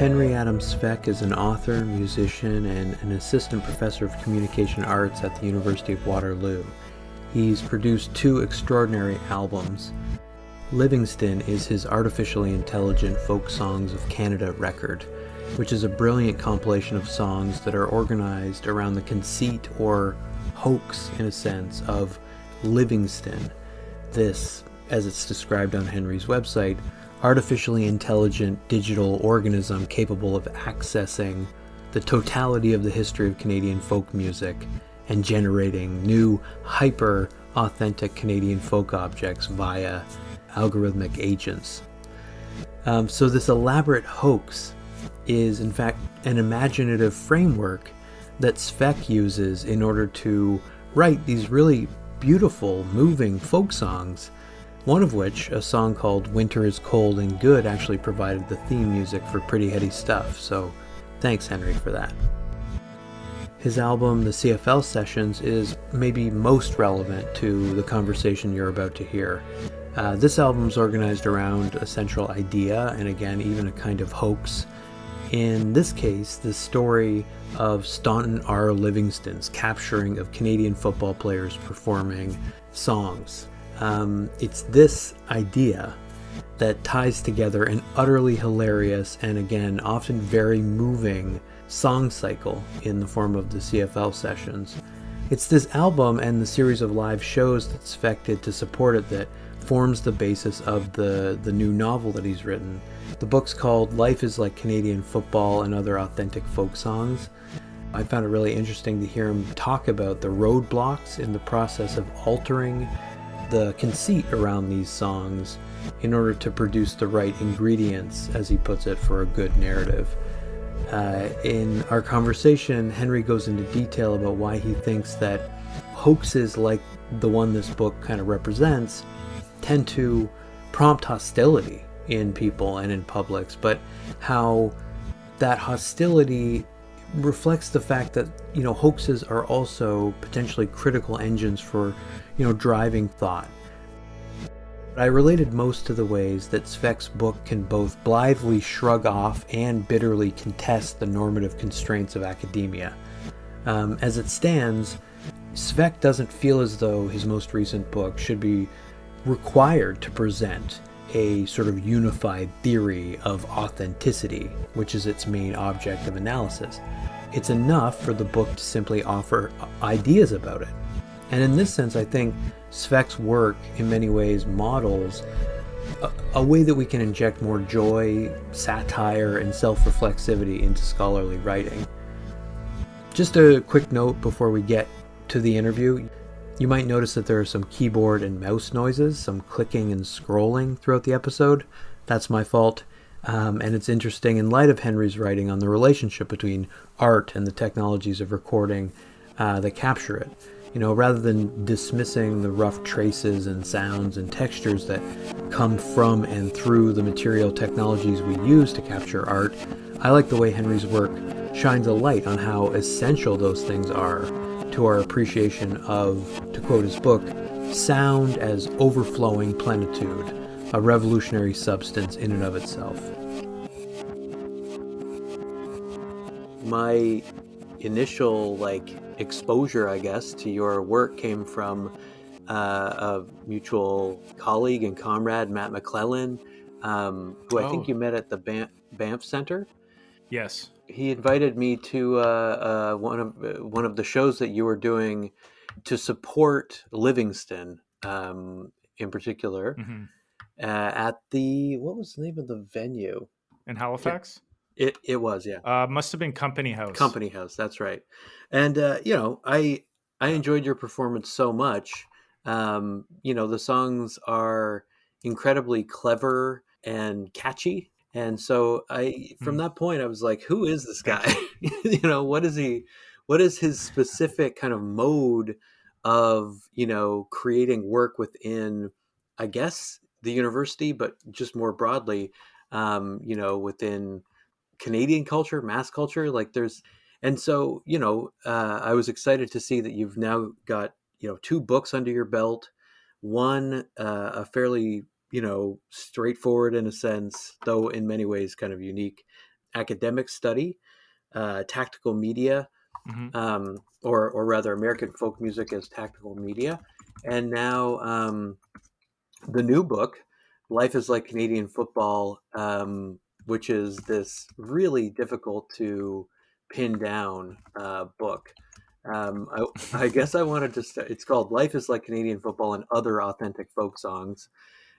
Henry Adam Svec is an author, musician, and an assistant professor of communication arts at the University of Waterloo. He's produced 2 extraordinary albums. Livingston is his artificially intelligent folk songs of Canada record, which is a brilliant compilation of songs that are organized around the conceit or hoax, in a sense, of Livingston. This, as it's described on Henry's website, artificially intelligent digital organism capable of accessing the totality of the history of Canadian folk music and generating new hyper-authentic Canadian folk objects via algorithmic agents. So this elaborate hoax is in fact an imaginative framework that Svec uses in order to write these really beautiful, moving folk songs, one of which, a song called Winter is Cold and Good, actually provided the theme music for Pretty Heady Stuff, so thanks Henry for that. His album, The CFL Sessions, is maybe most relevant to the conversation you're about to hear. This album is organized around a central idea, and again, even a kind of hoax. In this case, the story of Staunton R. Livingston's capturing of Canadian football players performing songs. It's this idea that ties together an utterly hilarious and again often very moving song cycle in the form of the CFL Sessions. It's this album and the series of live shows that Svec did to support it that forms the basis of the new novel that he's written. The book's called Life is Like Canadian Football and Other Authentic Folk Songs. I found it really interesting to hear him talk about the roadblocks in the process of altering the conceit around these songs in order to produce the right ingredients, as he puts it, for a good narrative. In our conversation, Henry goes into detail about why he thinks that hoaxes like the one this book kind of represents tend to prompt hostility in people and in publics, but how that hostility reflects the fact that, hoaxes are also potentially critical engines for, driving thought. I related most to the ways that Svec's book can both blithely shrug off and bitterly contest the normative constraints of academia. As it stands, Svec doesn't feel as though his most recent book should be required to present a sort of unified theory of authenticity, which is its main object of analysis. It's enough for the book to simply offer ideas about it. And in this sense, I think Svec's work in many ways models a way that we can inject more joy, satire, and self-reflexivity into scholarly writing. Just a quick note before we get to the interview. You might notice that there are some keyboard and mouse noises, some clicking and scrolling throughout the episode. That's my fault. And it's interesting in light of Henry's writing on the relationship between art and the technologies of recording that capture it. Rather than dismissing the rough traces and sounds and textures that come from and through the material technologies we use to capture art, I like the way Henry's work shines a light on how essential those things are to our appreciation of, to quote his book, sound as overflowing plenitude, a revolutionary substance in and of itself. My initial exposure, I guess, to your work came from a mutual colleague and comrade, Matt McClellan, who I think you met at the Banff Center. Yes. He invited me to one of the shows that you were doing to support Livingston, in particular, at the, what was the name of the venue? In Halifax? It was, yeah. Must have been Company House. Company House, that's right. And I enjoyed your performance so much. The songs are incredibly clever and catchy. And so from that point, I was like, who is this guy? What is his specific kind of mode of, creating work within, I guess, the university, but just more broadly, within Canadian culture, mass culture, and so, I was excited to see that you've now got, 2 books under your belt, one, a fairly, straightforward in a sense, though in many ways kind of unique, academic study, tactical media, Hmm. or rather American folk music as tactical media. And now the new book, Life is Like Canadian Football, which is this really difficult to pin down book. I guess I wanted to start, it's called Life is Like Canadian Football and Other Authentic Folk Songs.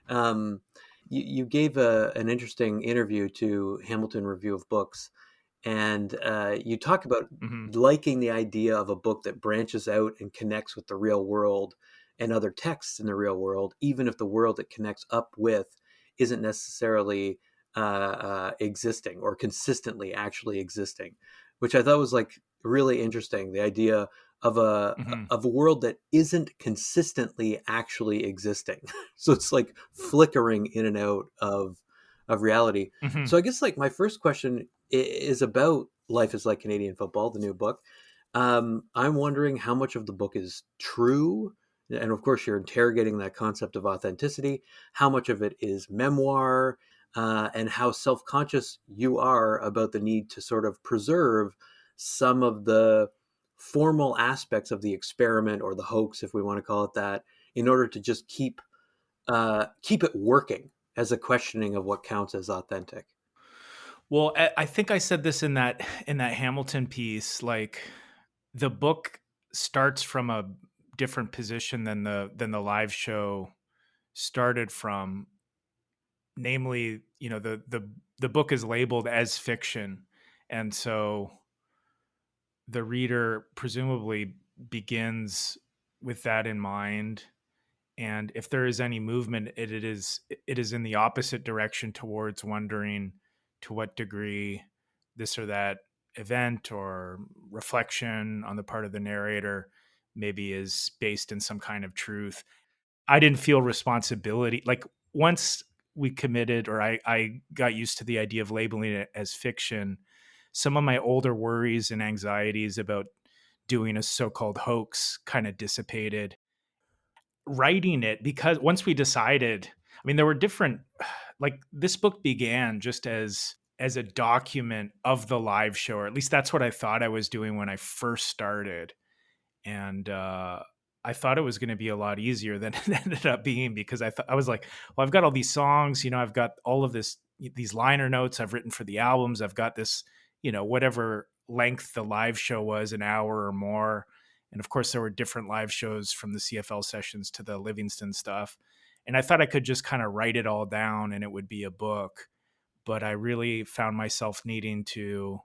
Um, you gave an interesting interview to Hamilton Review of Books, and you talk about Hmm. liking the idea of a book that branches out and connects with the real world and other texts in the real world, even if the world it connects up with isn't necessarily existing or consistently actually existing, which I thought was like really interesting. The idea of Hmm. a world that isn't consistently actually existing. So it's like flickering in and out of reality. Hmm. So I guess like my first question is about Life is Like Canadian Football, the new book. I'm wondering how much of the book is true. And of course, you're interrogating that concept of authenticity. How much of it is memoir, and how self conscious you are about the need to sort of preserve some of the formal aspects of the experiment or the hoax, if we want to call it that, in order to just keep it working as a questioning of what counts as authentic. Well, I think I said this in that Hamilton piece. Like the book starts from a different position than the live show started from. Namely, the book is labeled as fiction, and so the reader presumably begins with that in mind. And if there is any movement, it is in the opposite direction towards wondering to what degree this or that event or reflection on the part of the narrator maybe is based in some kind of truth. I didn't feel responsibility. Like once we committed, or I got used to the idea of labeling it as fiction, some of my older worries and anxieties about doing a so-called hoax kind of dissipated. Writing it, because once we decided, I mean, there were different, like this book began just as a document of the live show, or at least that's what I thought I was doing when I first started. And I thought it was going to be a lot easier than it ended up being, because I was like, well, I've got all these songs, I've got all of these liner notes I've written for the albums. I've got this, whatever length the live show was, an hour or more. And of course, there were different live shows from the CFL sessions to the Livingston stuff. And I thought I could just kind of write it all down and it would be a book. But I really found myself needing to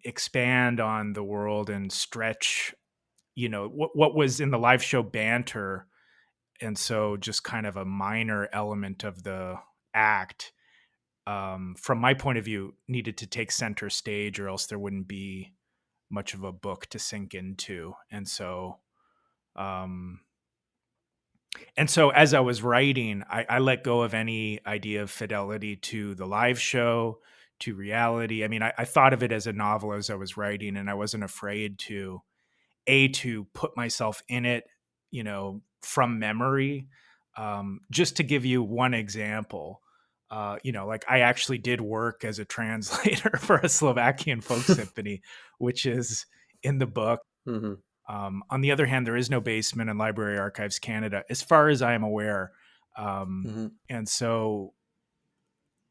expand on the world and stretch, what was in the live show banter. And so just kind of a minor element of the act, from my point of view, needed to take center stage, or else there wouldn't be much of a book to sink into. Um, and so as I was writing, I let go of any idea of fidelity to the live show, to reality. I mean, I thought of it as a novel as I was writing, and I wasn't afraid to put myself in it, from memory. Just to give you one example, like I actually did work as a translator for a Slovakian folk symphony, which is in the book. Hmm. On the other hand, there is no basement in Library Archives Canada, as far as I am aware. Hmm. And so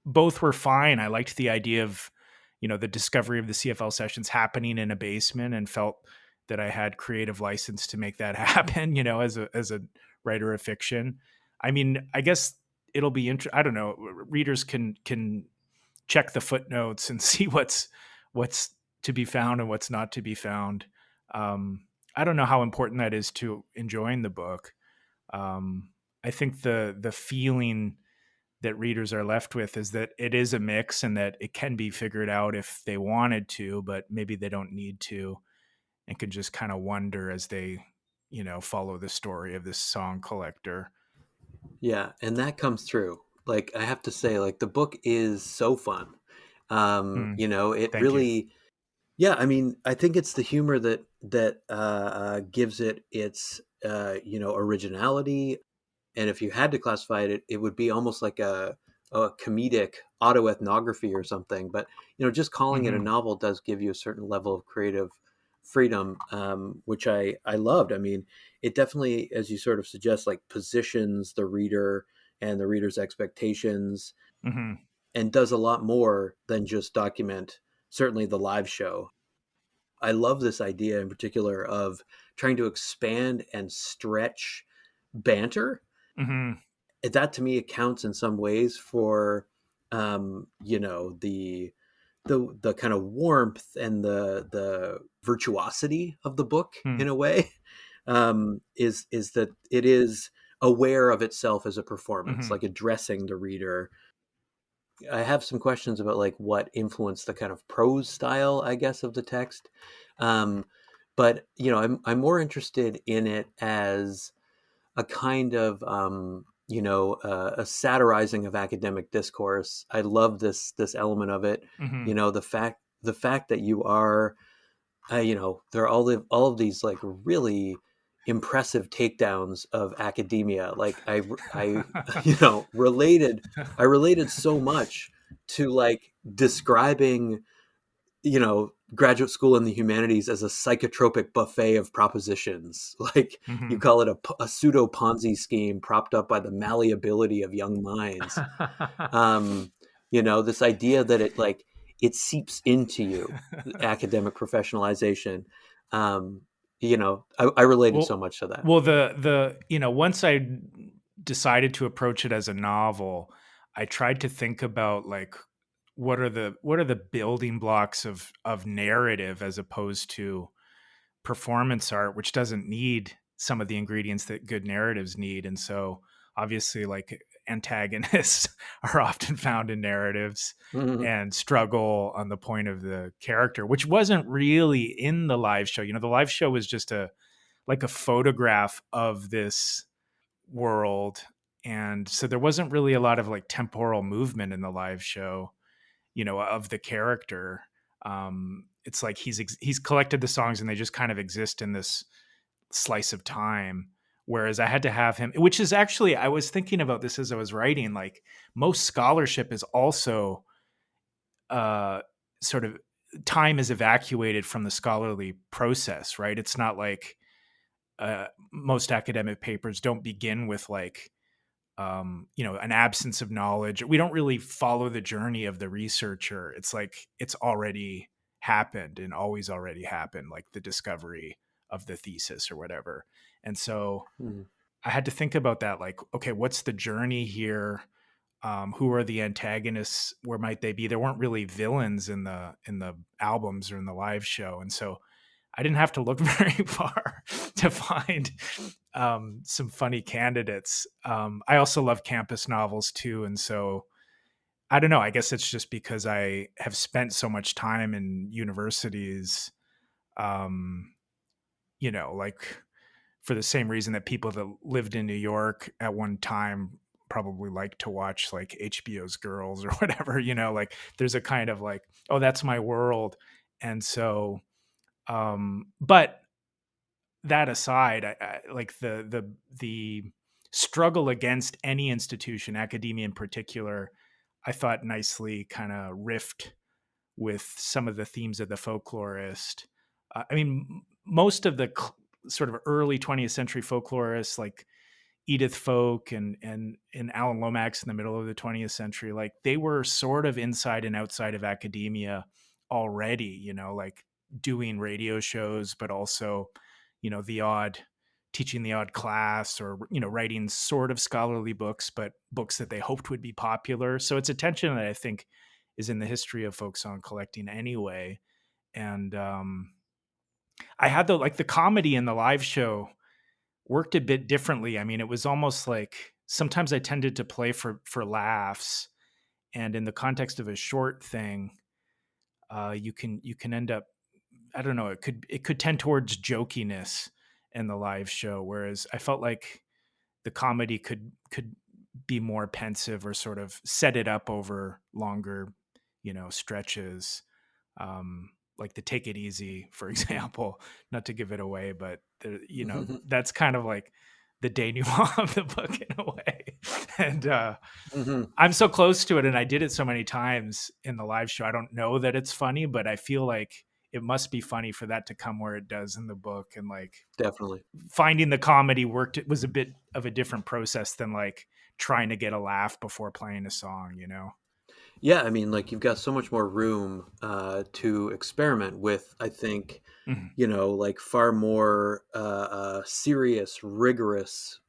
both were fine. I liked the idea of, the discovery of the CFL sessions happening in a basement, and felt that I had creative license to make that happen, as a writer of fiction. I mean, I guess it'll be I don't know, readers can check the footnotes and see what's to be found and what's not to be found. I don't know how important that is to enjoying the book. I think the feeling that readers are left with is that it is a mix, and that it can be figured out if they wanted to, but maybe they don't need to, and can just kind of wonder as they, follow the story of this song collector. Yeah, and that comes through. Like I have to say, like the book is so fun. Mm, It thank you. really, yeah. I mean, I think it's the humor that gives it its originality. And if you had to classify it, it would be almost like a comedic autoethnography or something. But just calling it a Mm-hmm. novel does give you a certain level of creative freedom, which I loved. I mean, it definitely, as you sort of suggest, like positions the reader and the reader's expectations, Mm-hmm. and does a lot more than just document certainly the live show. I love this idea in particular of trying to expand and stretch banter. Mm-hmm. That to me accounts in some ways for the kind of warmth and the virtuosity of the book in a way, is that it is aware of itself as a performance, Mm-hmm. like addressing the reader. I have some questions about like what influenced the kind of prose style, I guess, of the text. Um, but I'm more interested in it as a kind of a satirizing of academic discourse. I love this element of it. Mm-hmm. The fact that you are, there are all of these like really impressive takedowns of academia. Like I related I related so much to like describing graduate school in the humanities as a psychotropic buffet of propositions. Like you Mm-hmm. call it a pseudo Ponzi scheme propped up by the malleability of young minds. Um, this idea that it seeps into you, academic professionalization. Um, I related so Well, much to that. the once I decided to approach it as a novel, I tried to think about like what are the building blocks of narrative as opposed to performance art, which doesn't need some of the ingredients that good narratives need. And so obviously like antagonists are often found in narratives Mhm. and struggle on the point of the character, which wasn't really in the live show. The live show was just a photograph of this world. And so there wasn't really a lot of like temporal movement in the live show, of the character. It's like he's collected the songs and they just kind of exist in this slice of time. Whereas I had to have him, which is actually, I was thinking about this as I was writing, like most scholarship is also uh, sort of time is evacuated from the scholarly process, right? It's not like most academic papers don't begin with like an absence of knowledge. We don't really follow the journey of the researcher. It's like it's already happened and always already happened, like the discovery of the thesis or whatever. And so Mhm. I had to think about that, like, okay, what's the journey here? Who are the antagonists? Where might they be? There weren't really villains in the albums or in the live show, and so I didn't have to look very far to find some funny candidates. I also love campus novels too, and so I don't know. I guess it's just because I have spent so much time in universities, um, like for the same reason that people that lived in New York at one time probably like to watch like HBO's Girls or whatever. Like there's a kind of like, oh, that's my world, and so, but that aside, I like the struggle against any institution, academia in particular, I thought nicely kind of riffed with some of the themes of the folklorist. I mean, most of the sort of early 20th century folklorists, like Edith Folk and Alan Lomax in the middle of the 20th century, like they were sort of inside and outside of academia already, like doing radio shows, but also, the odd teaching the odd class or, writing sort of scholarly books, but books that they hoped would be popular. So it's a tension that I think is in the history of folk song collecting anyway. And I had the comedy in the live show worked a bit differently. I mean, it was almost like sometimes I tended to play for laughs, and in the context of a short thing, you can end up, I don't know, it could tend towards jokiness in the live show, whereas I felt like the comedy could be more pensive or sort of set it up over longer, stretches. Like the Take It Easy, for example, not to give it away, but that's kind of like the denouement of the book in a way. And Hmm. I'm so close to it, and I did it so many times in the live show. I don't know that it's funny, but I feel like it must be funny for that to come where it does in the book. And like Definitely. finding the comedy worked, it was a bit of a different process than like trying to get a laugh before playing a song, you know? Yeah, I mean, like you've got so much more room to experiment with. I think, Mhm. like far more serious, rigorous,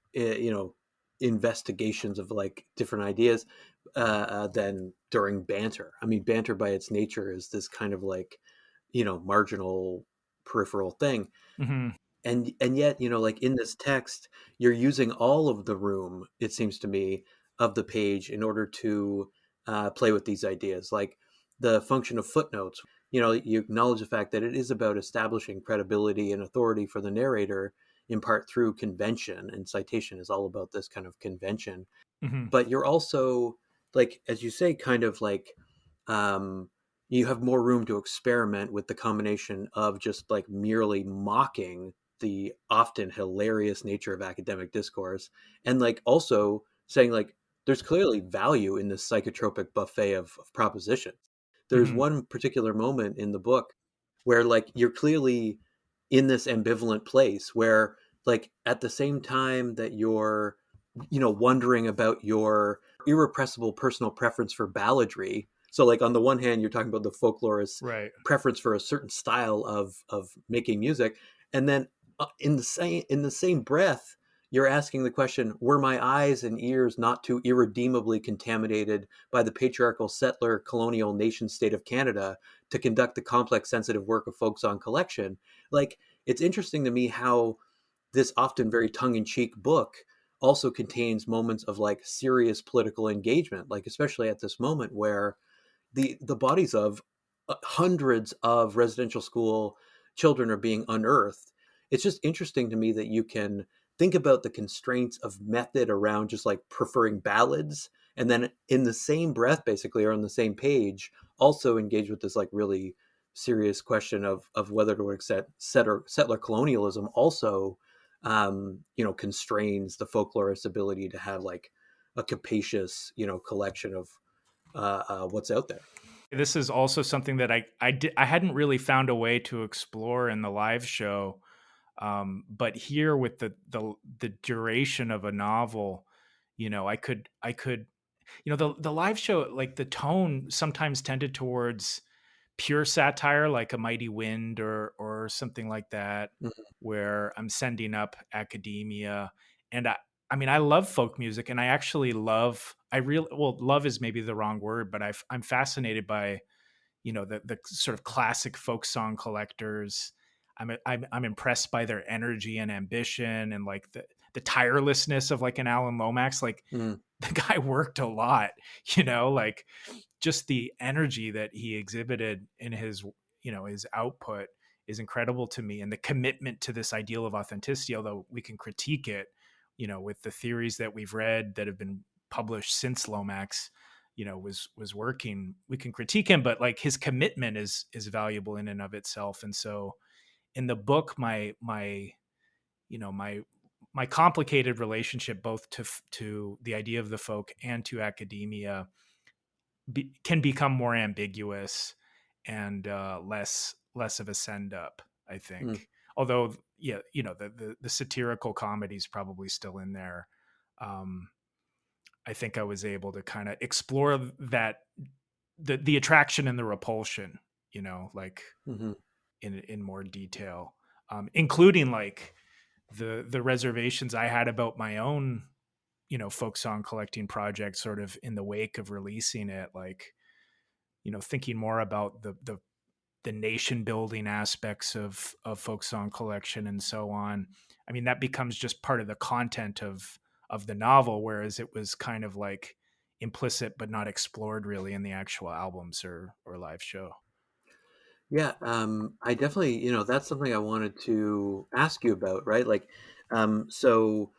investigations of like different ideas than during banter. I mean, banter by its nature is this kind of like, marginal, peripheral thing. Mhm. And yet, like in this text, you're using all of the room, it seems to me, of the page in order to play with these ideas, like the function of footnotes. You acknowledge the fact that it is about establishing credibility and authority for the narrator, in part through convention, and citation is all about this kind of convention. Mhm. But you're also, like, as you say, kind of like, um, you have more room to experiment with the combination of just like merely mocking the often hilarious nature of academic discourse, and like also saying like there's clearly value in this psychotropic buffet of propositions. There's Mhm. one particular moment in the book where like you're clearly in this ambivalent place where, like, at the same time that you're wondering about your irrepressible personal preference for balladry. So, like, on the one hand, you're talking about the folklorist's Right. preference for a certain style of making music, and then in the same breath, you're asking the question: were my eyes and ears not too irredeemably contaminated by the patriarchal settler colonial nation state of Canada to conduct the complex, sensitive work of folk song collection? Like, it's interesting to me how this often very tongue-in-cheek book also contains moments of like serious political engagement, like especially at this moment where the bodies of hundreds of residential school children are being unearthed. It's just interesting to me that you can think about the constraints of method around just like preferring ballads, and then in the same breath, basically, or on the same page, also engage with this like really serious question of whether to accept settler colonialism also constrains the folklorist's ability to have like a capacious collection of what's out there. This is also something that I hadn't really found a way to explore in the live show. But here with the duration of a novel, I could the live show, like the tone sometimes tended towards pure satire, like A Mighty Wind or something like that, Mhm. where I'm sending up academia. And I mean, I love folk music, and I actually love, I really, well, love is maybe the wrong word, but I'm fascinated by, the sort of classic folk song collectors. I'm impressed by their energy and ambition, and like the tirelessness of like an Alan Lomax. Like Mm. the guy worked a lot, like just the energy that he exhibited in his output is incredible to me, and the commitment to this ideal of authenticity, although we can critique it, with the theories that we've read that have been published since Lomax was working, we can critique him, but like his commitment is valuable in and of itself. And so in the book, my you know my complicated relationship both to the idea of the folk and to academia can become more ambiguous and less of a send up, I Mm. think. Although, yeah, the satirical comedy is probably still in there. Um, I think I was able to kind of explore that the attraction and the repulsion, like Hmm. in more detail, including like the reservations I had about my own folk song collecting project, sort of in the wake of releasing it, like thinking more about the nation building aspects of folk song collection and so on. I mean, that becomes just part of the content of the novel, whereas it was kind of like implicit but not explored really in the actual albums or live show. Yeah, I definitely, that's something I wanted to ask you about, right? Like, so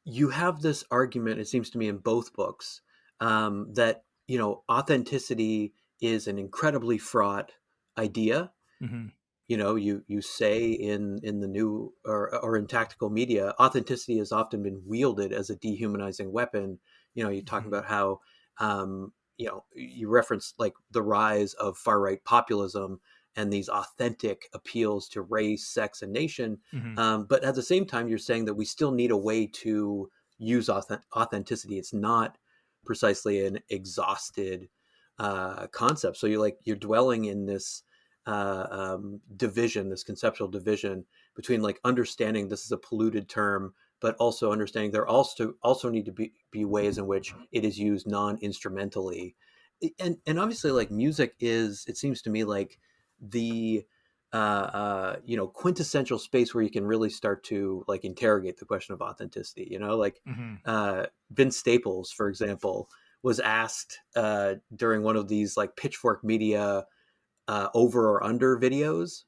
you have this argument, it seems to me, in both books, that, authenticity is an incredibly fraught idea. Hmm. you say in the new or in tactical media, authenticity has often been wielded as a dehumanizing weapon. You talk Mhm. about how you reference like the rise of far right populism and these authentic appeals to race, sex, and nation. Mhm. But at the same time, you're saying that we still need a way to use authenticity. It's not precisely an exhausted concept. So you're dwelling in this division, this conceptual division between like understanding this is a polluted term, but also understanding there also need to be ways in which it is used non-instrumentally. And obviously like music is, it seems to me, like the quintessential space where you can really start to like interrogate the question of authenticity. Like Mhm. Vince Staples, for example, was asked during one of these like Pitchfork Media over or under videos,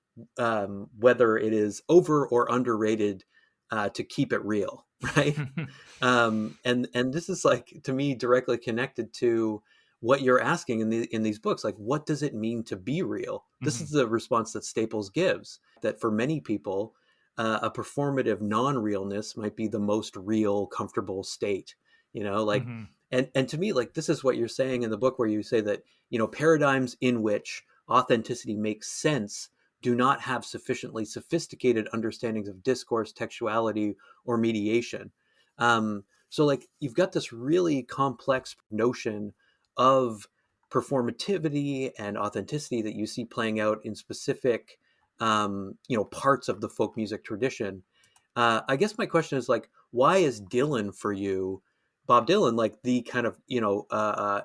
whether it is over or underrated to keep it real, right? And this is like, to me, directly connected to what you're asking in these books. Like, what does it mean to be real? This is Mhm. the response that Staples gives. That for many people, a performative non-realness might be the most real, comfortable state. Like, Mhm. and to me, like this is what you're saying in the book, where you say that paradigms in which authenticity makes sense do not have sufficiently sophisticated understandings of discourse, textuality, or mediation. So, like, you've got this really complex notion of performativity and authenticity that you see playing out in specific, parts of the folk music tradition. I guess my question is like, why is Dylan for you, Bob Dylan, like the kind of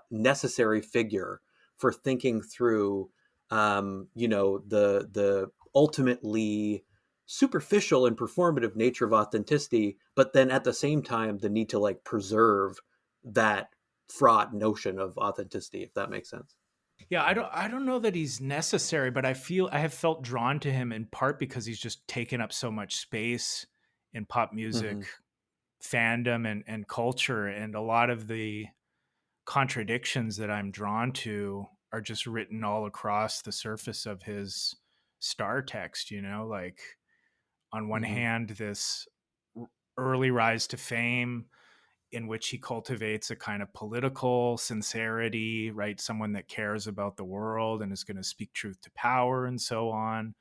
necessary figure for thinking through the ultimately superficial and performative nature of authenticity, but then at the same time the need to like preserve that fraught notion of authenticity, if that makes sense. Yeah, I don't know that he's necessary, but I have felt drawn to him in part because he's just taken up so much space in pop music Mm-hmm. fandom and culture, and a lot of the contradictions that I'm drawn to are just written all across the surface of his star text, like on one Mm-hmm. hand this early rise to fame in which he cultivates a kind of political sincerity, right? Someone that cares about the world and is going to speak truth to power and so on.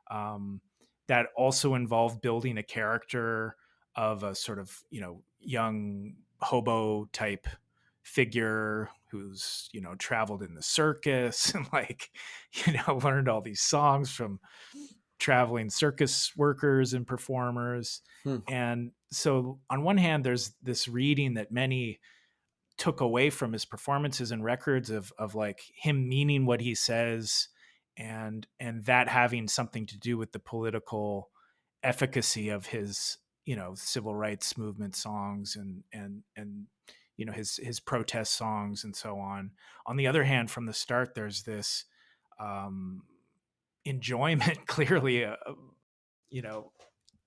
Um, that also involved building a character of a sort of, young hobo type figure who's, traveled in the circus and like, learned all these songs from traveling circus workers and performers. Hmm. And so on one hand, there's this reading that many took away from his performances and records of like him meaning what he says, and that having something to do with the political efficacy of his civil rights movement songs and his protest songs and so on the other hand, from the start, there's this um enjoyment clearly you know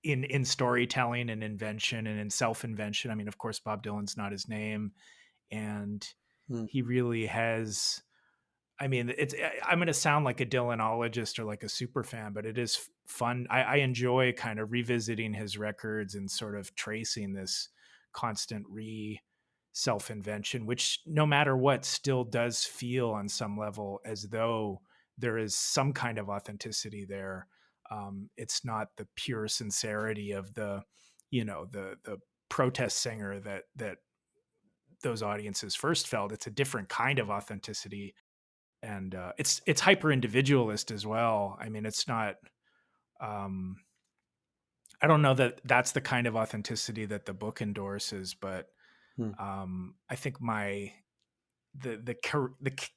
in storytelling and invention and in self-invention. I mean, of course, Bob Dylan's not his name, and Hmm. he really has. I mean, I'm going to sound like a Dylanologist or like a super fan, but it is fun. I enjoy kind of revisiting his records and sort of tracing this constant self invention, which no matter what still does feel on some level as though there is some kind of authenticity there. It's not the pure sincerity of the protest singer that those audiences first felt. It's a different kind of authenticity, and it's hyper individualist as well. I mean, it's not. Um, I don't know that that's the kind of authenticity that the book endorses, but Hmm. I think the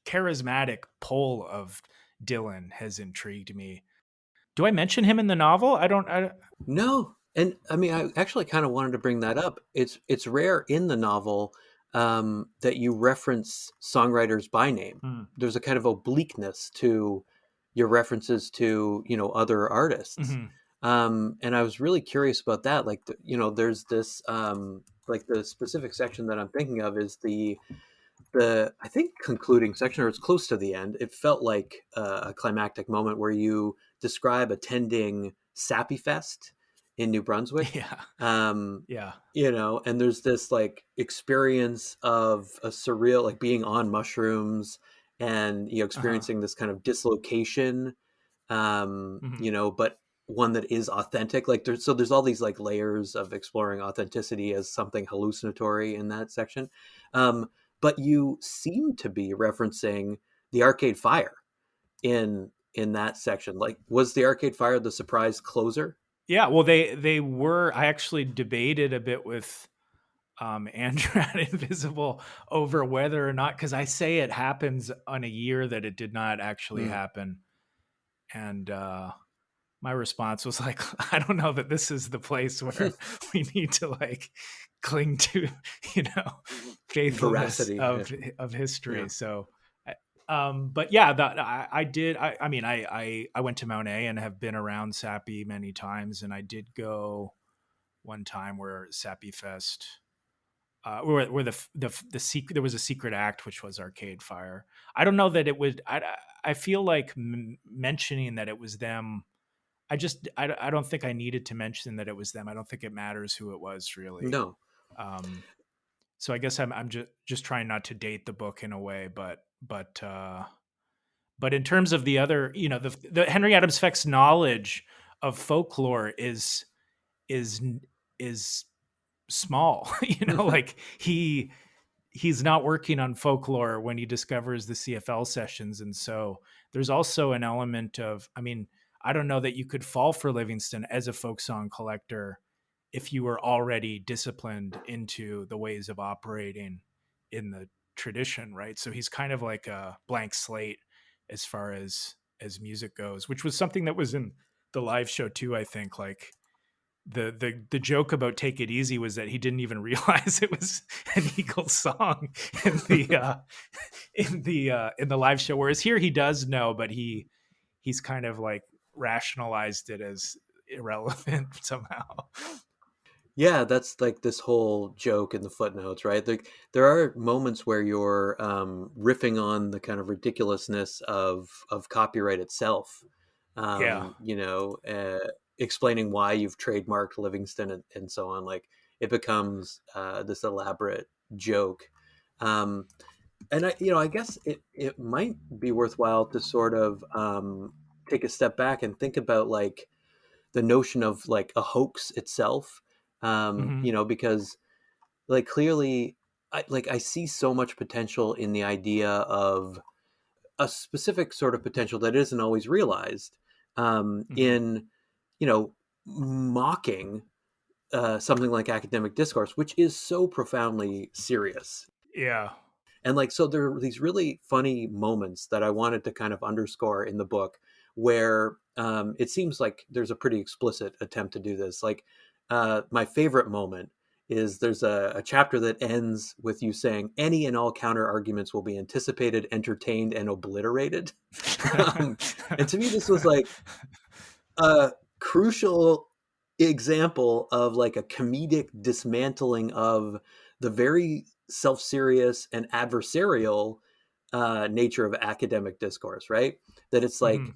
charismatic pull of Dylan has intrigued me. Do I mention him in the novel? I don't. No, and I mean, I actually kind of wanted to bring that up. It's rare in the novel that you reference songwriters by name. Hmm. There's a kind of obliqueness to your references to other artists, Mhm. and I was really curious about that. Like, there's this like the specific section that I'm thinking of is the I think concluding section, or it's close to the end. It felt like a climactic moment where you describe attending Sappy Fest in New Brunswick. Yeah. Um, Yeah. and there's this like experience of a surreal, like being on mushrooms and, Uh-huh. experiencing this kind of dislocation, Hmm. but one that is authentic. Like there's all these like layers of exploring authenticity as something hallucinatory in that section. Um, but you seem to be referencing the Arcade Fire in that section. Like, was the Arcade Fire the surprise closer? Yeah. Well, they were. I actually debated a bit with Andrew at Invisible over whether or not, because I say it happens on a year that it did not actually Mm. happen, and my response was like, I don't know that this is the place where we need to like cling to, you know, faithfulness Veracity. of Yeah. history. So, but yeah, that I did. I mean, I went to Mount A and have been around Sappy many times, and I did go one time where Sappy Fest. Where the secret, there was a secret act which was Arcade Fire. I don't know that it would. I feel like mentioning that it was them. I don't think I needed to mention that it was them. I don't think it matters who it was really. No. Um, so I guess I'm just trying not to date the book in a way, but in terms of the other, the Henry Adams Feck's knowledge of folklore is is small. Like he's not working on folklore when he discovers the CFL sessions. And so there's also an element of, I mean, I don't know that you could fall for Livingston as a folk song collector if you were already disciplined into the ways of operating in the tradition, right? So he's kind of like a blank slate as far as music goes, which was something that was in the live show too, I think. Like the joke about Take It Easy was that he didn't even realize it was an Eagles song in the live show, whereas here he does know, but he's kind of like rationalized it as irrelevant somehow. Yeah, that's like this whole joke in the footnotes, right? Like there are moments where you're riffing on the kind of ridiculousness of copyright itself. Yeah. Explaining why you've trademarked Livingston and so on. Like it becomes this elaborate joke. Um, and I guess it might be worthwhile to sort of take a step back and think about like the notion of like a hoax itself. Hmm. Because like clearly I see so much potential in the idea of a specific sort of potential that isn't always realized, Hmm. in mocking something like academic discourse, which is so profoundly serious. Yeah. And like, so there are these really funny moments that I wanted to kind of underscore in the book where it seems like there's a pretty explicit attempt to do this. Like, my favorite moment is there's a chapter that ends with you saying, any and all counter arguments will be anticipated, entertained, and obliterated. um, and to me, this was like a crucial example of like a comedic dismantling of the very self-serious and adversarial nature of academic discourse, right? That it's like Hmm.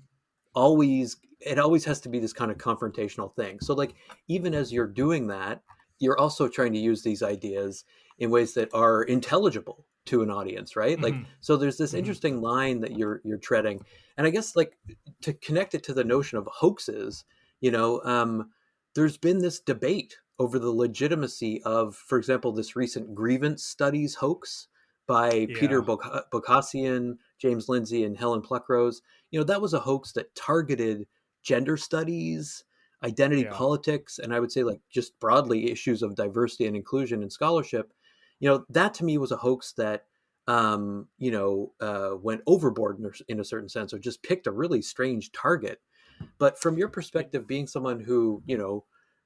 it always has to be this kind of confrontational thing. So like even as you're doing that, you're also trying to use these ideas in ways that are intelligible to an audience, right? Like Hmm. so there's this Hmm. interesting line that you're treading. And I guess like to connect it to the notion of hoaxes, you know, there's been this debate over the legitimacy of, for example, this recent grievance studies hoax by Peter Yeah. Bokasian, James Lindsay, and Helen Pluckrose. That was a hoax that targeted gender studies, identity Yeah. politics, and I would say like just broadly issues of diversity and inclusion in scholarship. That to me was a hoax that went overboard in a certain sense, or just picked a really strange target. But from your perspective, being someone who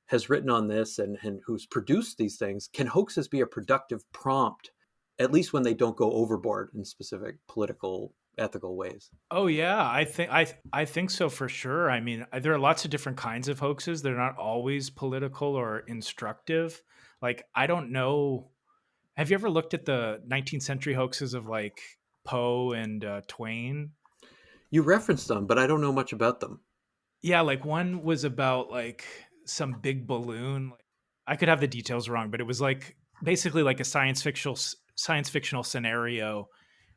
has written on this and who's produced these things, can hoaxes be a productive prompt, at least when they don't go overboard in specific political, ethical ways? Oh yeah, I think so for sure. I mean, there are lots of different kinds of hoaxes. They're not always political or instructive. Like I don't know. Have you ever looked at the 19th century hoaxes of like Poe and Twain? You referenced them, but I don't know much about them. Yeah, like one was about like some big balloon. Like, I could have the details wrong, but it was like basically like a science fictional scenario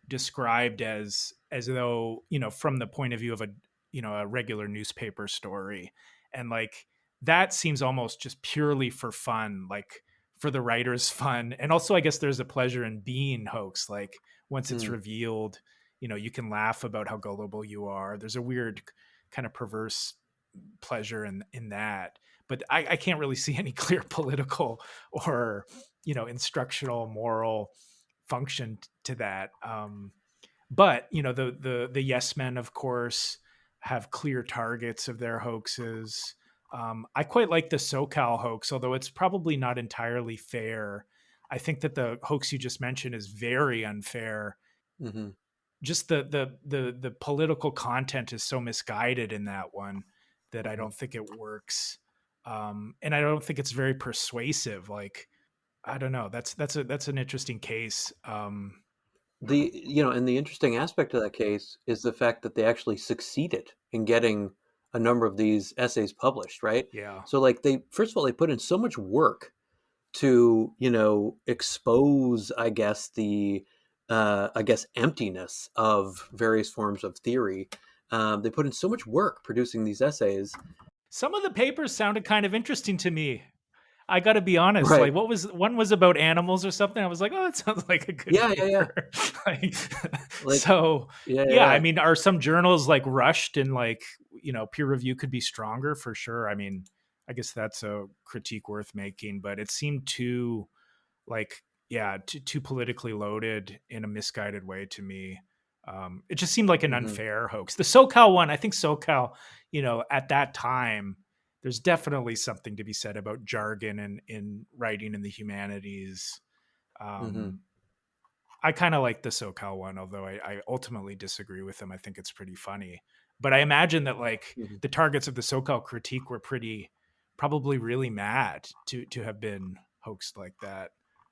described as though, from the point of view of a regular newspaper story. And like that seems almost just purely for fun, like for the writer's fun. And also I guess there's a pleasure in being hoax. Like once it's Mm, revealed, you can laugh about how gullible you are. There's a weird kind of perverse pleasure in that. But I can't really see any clear political or instructional moral function to that. But the yes men, of course, have clear targets of their hoaxes. I quite like the SoCal hoax, although it's probably not entirely fair. I think that the hoax you just mentioned is very unfair. mm-hmm, Just the political content is so misguided in that one that I mm-hmm, don't think it works. And I don't think it's very persuasive. Like I don't know. That's an interesting case. and the interesting aspect of that case is the fact that they actually succeeded in getting a number of these essays published, right? Yeah. So like they first of all they put in so much work to, expose, I guess emptiness of various forms of theory. They put in so much work producing these essays. Some of the papers sounded kind of interesting to me. I got to be honest. Right. Like, what was one was about animals or something? I was like, oh, that sounds like a good Yeah, yeah, yeah. paper. Like, Like, so yeah, yeah. I yeah. mean, are some journals like rushed and like peer review could be stronger for sure? I mean, I guess that's a critique worth making, but it seemed too like yeah too politically loaded in a misguided way to me. It just seemed like an Hmm. unfair hoax. The SoCal one, I think SoCal, at that time, there's definitely something to be said about jargon and in writing in the humanities. Hmm. Um, I kind of like the SoCal one, although I ultimately disagree with him. I think it's pretty funny, but I imagine that like Hmm. the targets of the SoCal critique were probably really mad to have been hoaxed like that.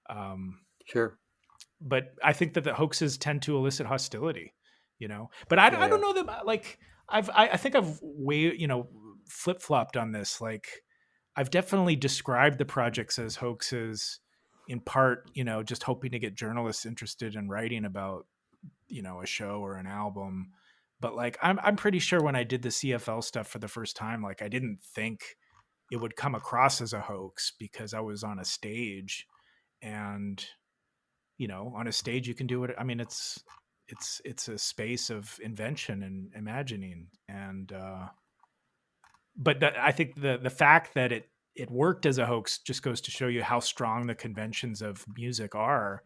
Um, Sure. but I think that the hoaxes tend to elicit hostility, But Yeah, I yeah. don't know that like I think I've way flip flopped on this. Like I've definitely described the projects as hoaxes, in part, just hoping to get journalists interested in writing about a show or an album. But like I'm pretty sure when I did the CFL stuff for the first time, like I didn't think it would come across as a hoax because I was on a stage and on a stage you can do it. I mean, it's a space of invention and imagining, and but I think the fact that it worked as a hoax just goes to show you how strong the conventions of music are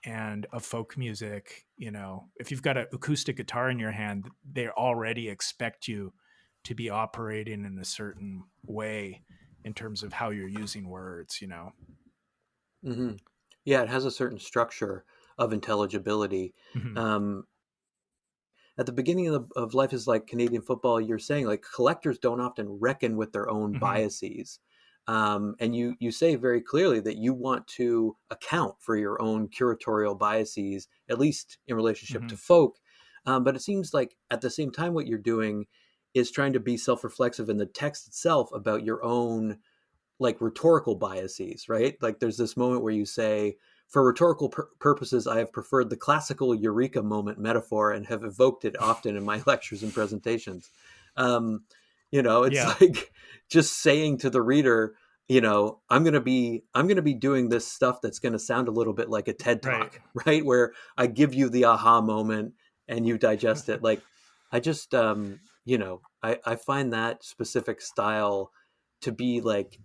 and of folk music. If you've got an acoustic guitar in your hand, they already expect you to be operating in a certain way in terms of how you're using words. Hmm. Yeah, it has a certain structure of intelligibility. Hmm. Um, at the beginning of life is like Canadian football. You're saying like collectors don't often reckon with their own Hmm. biases, and you say very clearly that you want to account for your own curatorial biases, at least in relationship Hmm. to folk. But it seems like at the same time, what you're doing is trying to be self-reflexive in the text itself about your own like rhetorical biases, right? Like there's this moment where you say, for rhetorical purposes, I have preferred the classical eureka moment metaphor and have evoked it often in my lectures and presentations. Um, it's Yeah. like just saying to the reader, I'm gonna be doing this stuff that's gonna sound a little bit like a TED Right. talk, right? Where I give you the aha moment and you digest it. Like I just I find that specific style to be like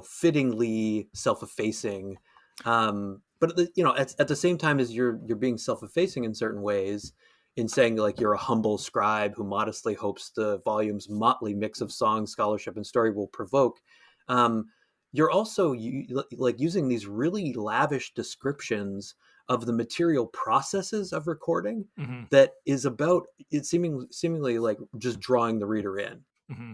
fittingly self-effacing, but at the same time as you're being self-effacing in certain ways in saying like you're a humble scribe who modestly hopes the volume's motley mix of song, scholarship, and story will provoke. um, you're also like using these really lavish descriptions of the material processes of recording Hmm. that is about it seemingly like just drawing the reader in. Hmm.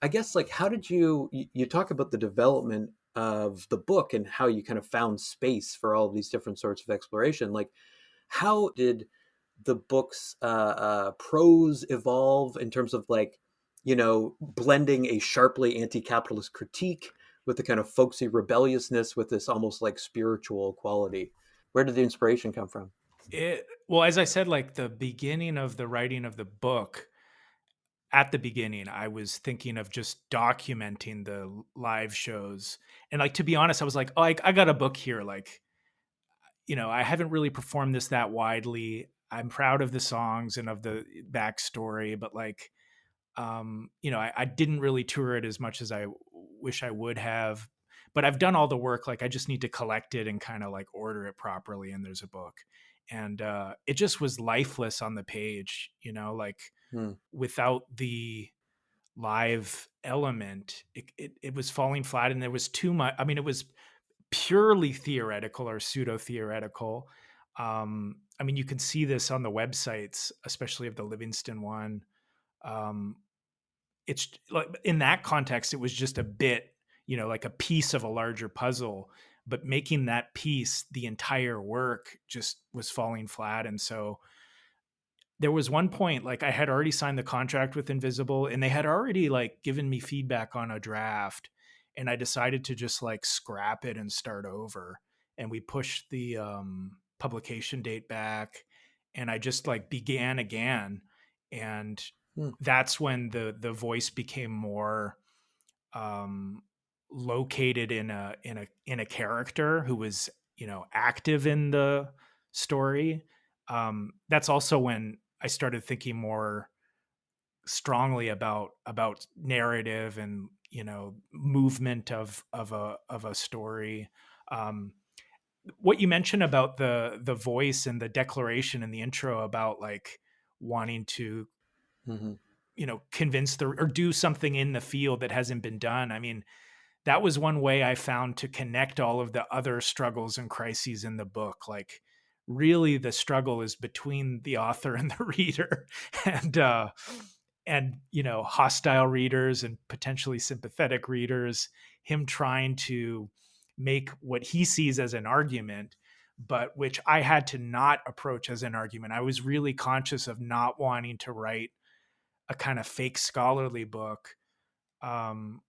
I guess like how did you talk about the development of the book and how you kind of found space for all of these different sorts of exploration? Like how did the book's prose evolve in terms of like blending a sharply anti-capitalist critique with the kind of folksy rebelliousness with this almost like spiritual quality. Where did the inspiration come from? Well, as I said, like the beginning of the writing of the book, at the beginning, I was thinking of just documenting the live shows. And like, to be honest, I was like, oh, I got a book here. Like, I haven't really performed this that widely. I'm proud of the songs and of the backstory, but like, I didn't really tour it as much as I wish I would have. But I've done all the work. Like, I just need to collect it and kind of like order it properly. And there's a book, and it just was lifeless on the page. Like Hmm. without the live element, it was falling flat, and there was too much. I mean, it was purely theoretical or pseudo theoretical. I mean, you can see this on the websites, especially of the Livingston one. Um, it's like in that context, it was just a bit, like a piece of a larger puzzle. But making that piece the entire work just was falling flat, and so there was one point, like I had already signed the contract with Invisible, and they had already like given me feedback on a draft, and I decided to just like scrap it and start over. And we pushed the publication date back, and I just like began again. And Hmm. that's when the voice became more um, located in a character who was active in the story. That's also when I started thinking more strongly about narrative and movement of a story. Um, what you mentioned about the voice and the declaration in the intro about like wanting to Mm-hmm. convince or do something in the field that hasn't been done. I mean, that was one way I found to connect all of the other struggles and crises in the book. Like, really, the struggle is between the author and the reader, and hostile readers and potentially sympathetic readers. Him trying to make what he sees as an argument, but which I had to not approach as an argument. I was really conscious of not wanting to write a kind of fake scholarly book. Um,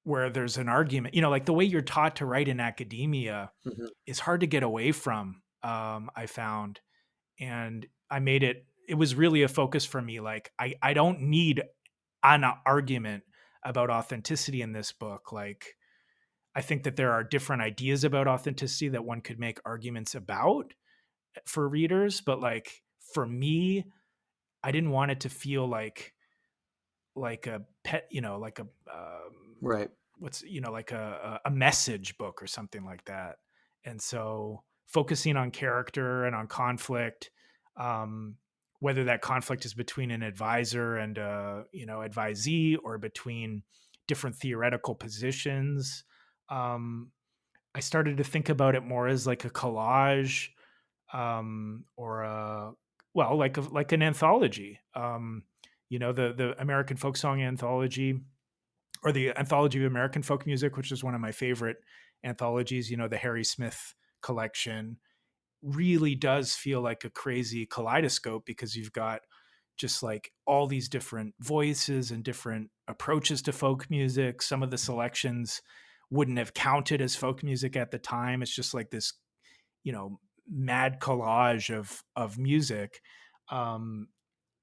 where there's an argument, like the way you're taught to write in academia Mm-hmm. is hard to get away from. I found, and I made it was really a focus for me. Like, I don't need an argument about authenticity in this book. Like, I think that there are different ideas about authenticity that one could make arguments about for readers. But like, for me, I didn't want it to feel like a pet, like a, Right. what's like a message book or something like that. And so focusing on character and on conflict, um, whether that conflict is between an advisor and advisee, or between different theoretical positions. I started to think about it more as like a collage, or a well, like an anthology. The American folk song anthology, or the Anthology of American Folk Music, which is one of my favorite anthologies. The Harry Smith collection really does feel like a crazy kaleidoscope, because you've got just like all these different voices and different approaches to folk music. Some of the selections wouldn't have counted as folk music at the time. It's just like this, mad collage of music. Um,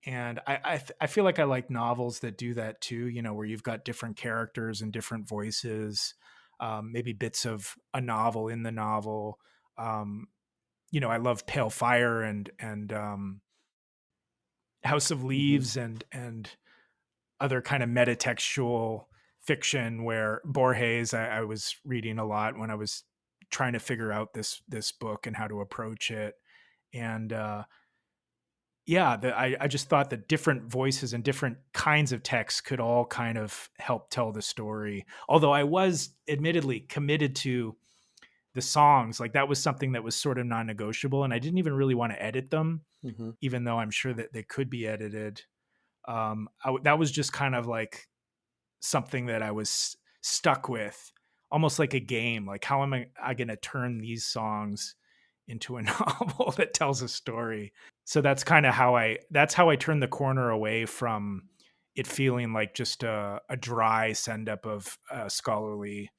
and I feel like I like novels that do that too, where you've got different characters and different voices, maybe bits of a novel in the novel. Um, I love Pale Fire and House of Mm-hmm. Leaves and other kind of metatextual fiction, where Borges I was reading a lot when I was trying to figure out this book and how to approach it. And yeah, I just thought that different voices and different kinds of texts could all kind of help tell the story. Although I was admittedly committed to the songs, like that was something that was sort of non-negotiable, and I didn't even really want to edit them, Mm-hmm. even though I'm sure that they could be edited. That was just kind of like something that I was stuck with, almost like a game. Like, how am I going to turn these songs into a novel that tells a story? So that's kind of how I turned the corner away from it feeling like just a dry send up of a scholarly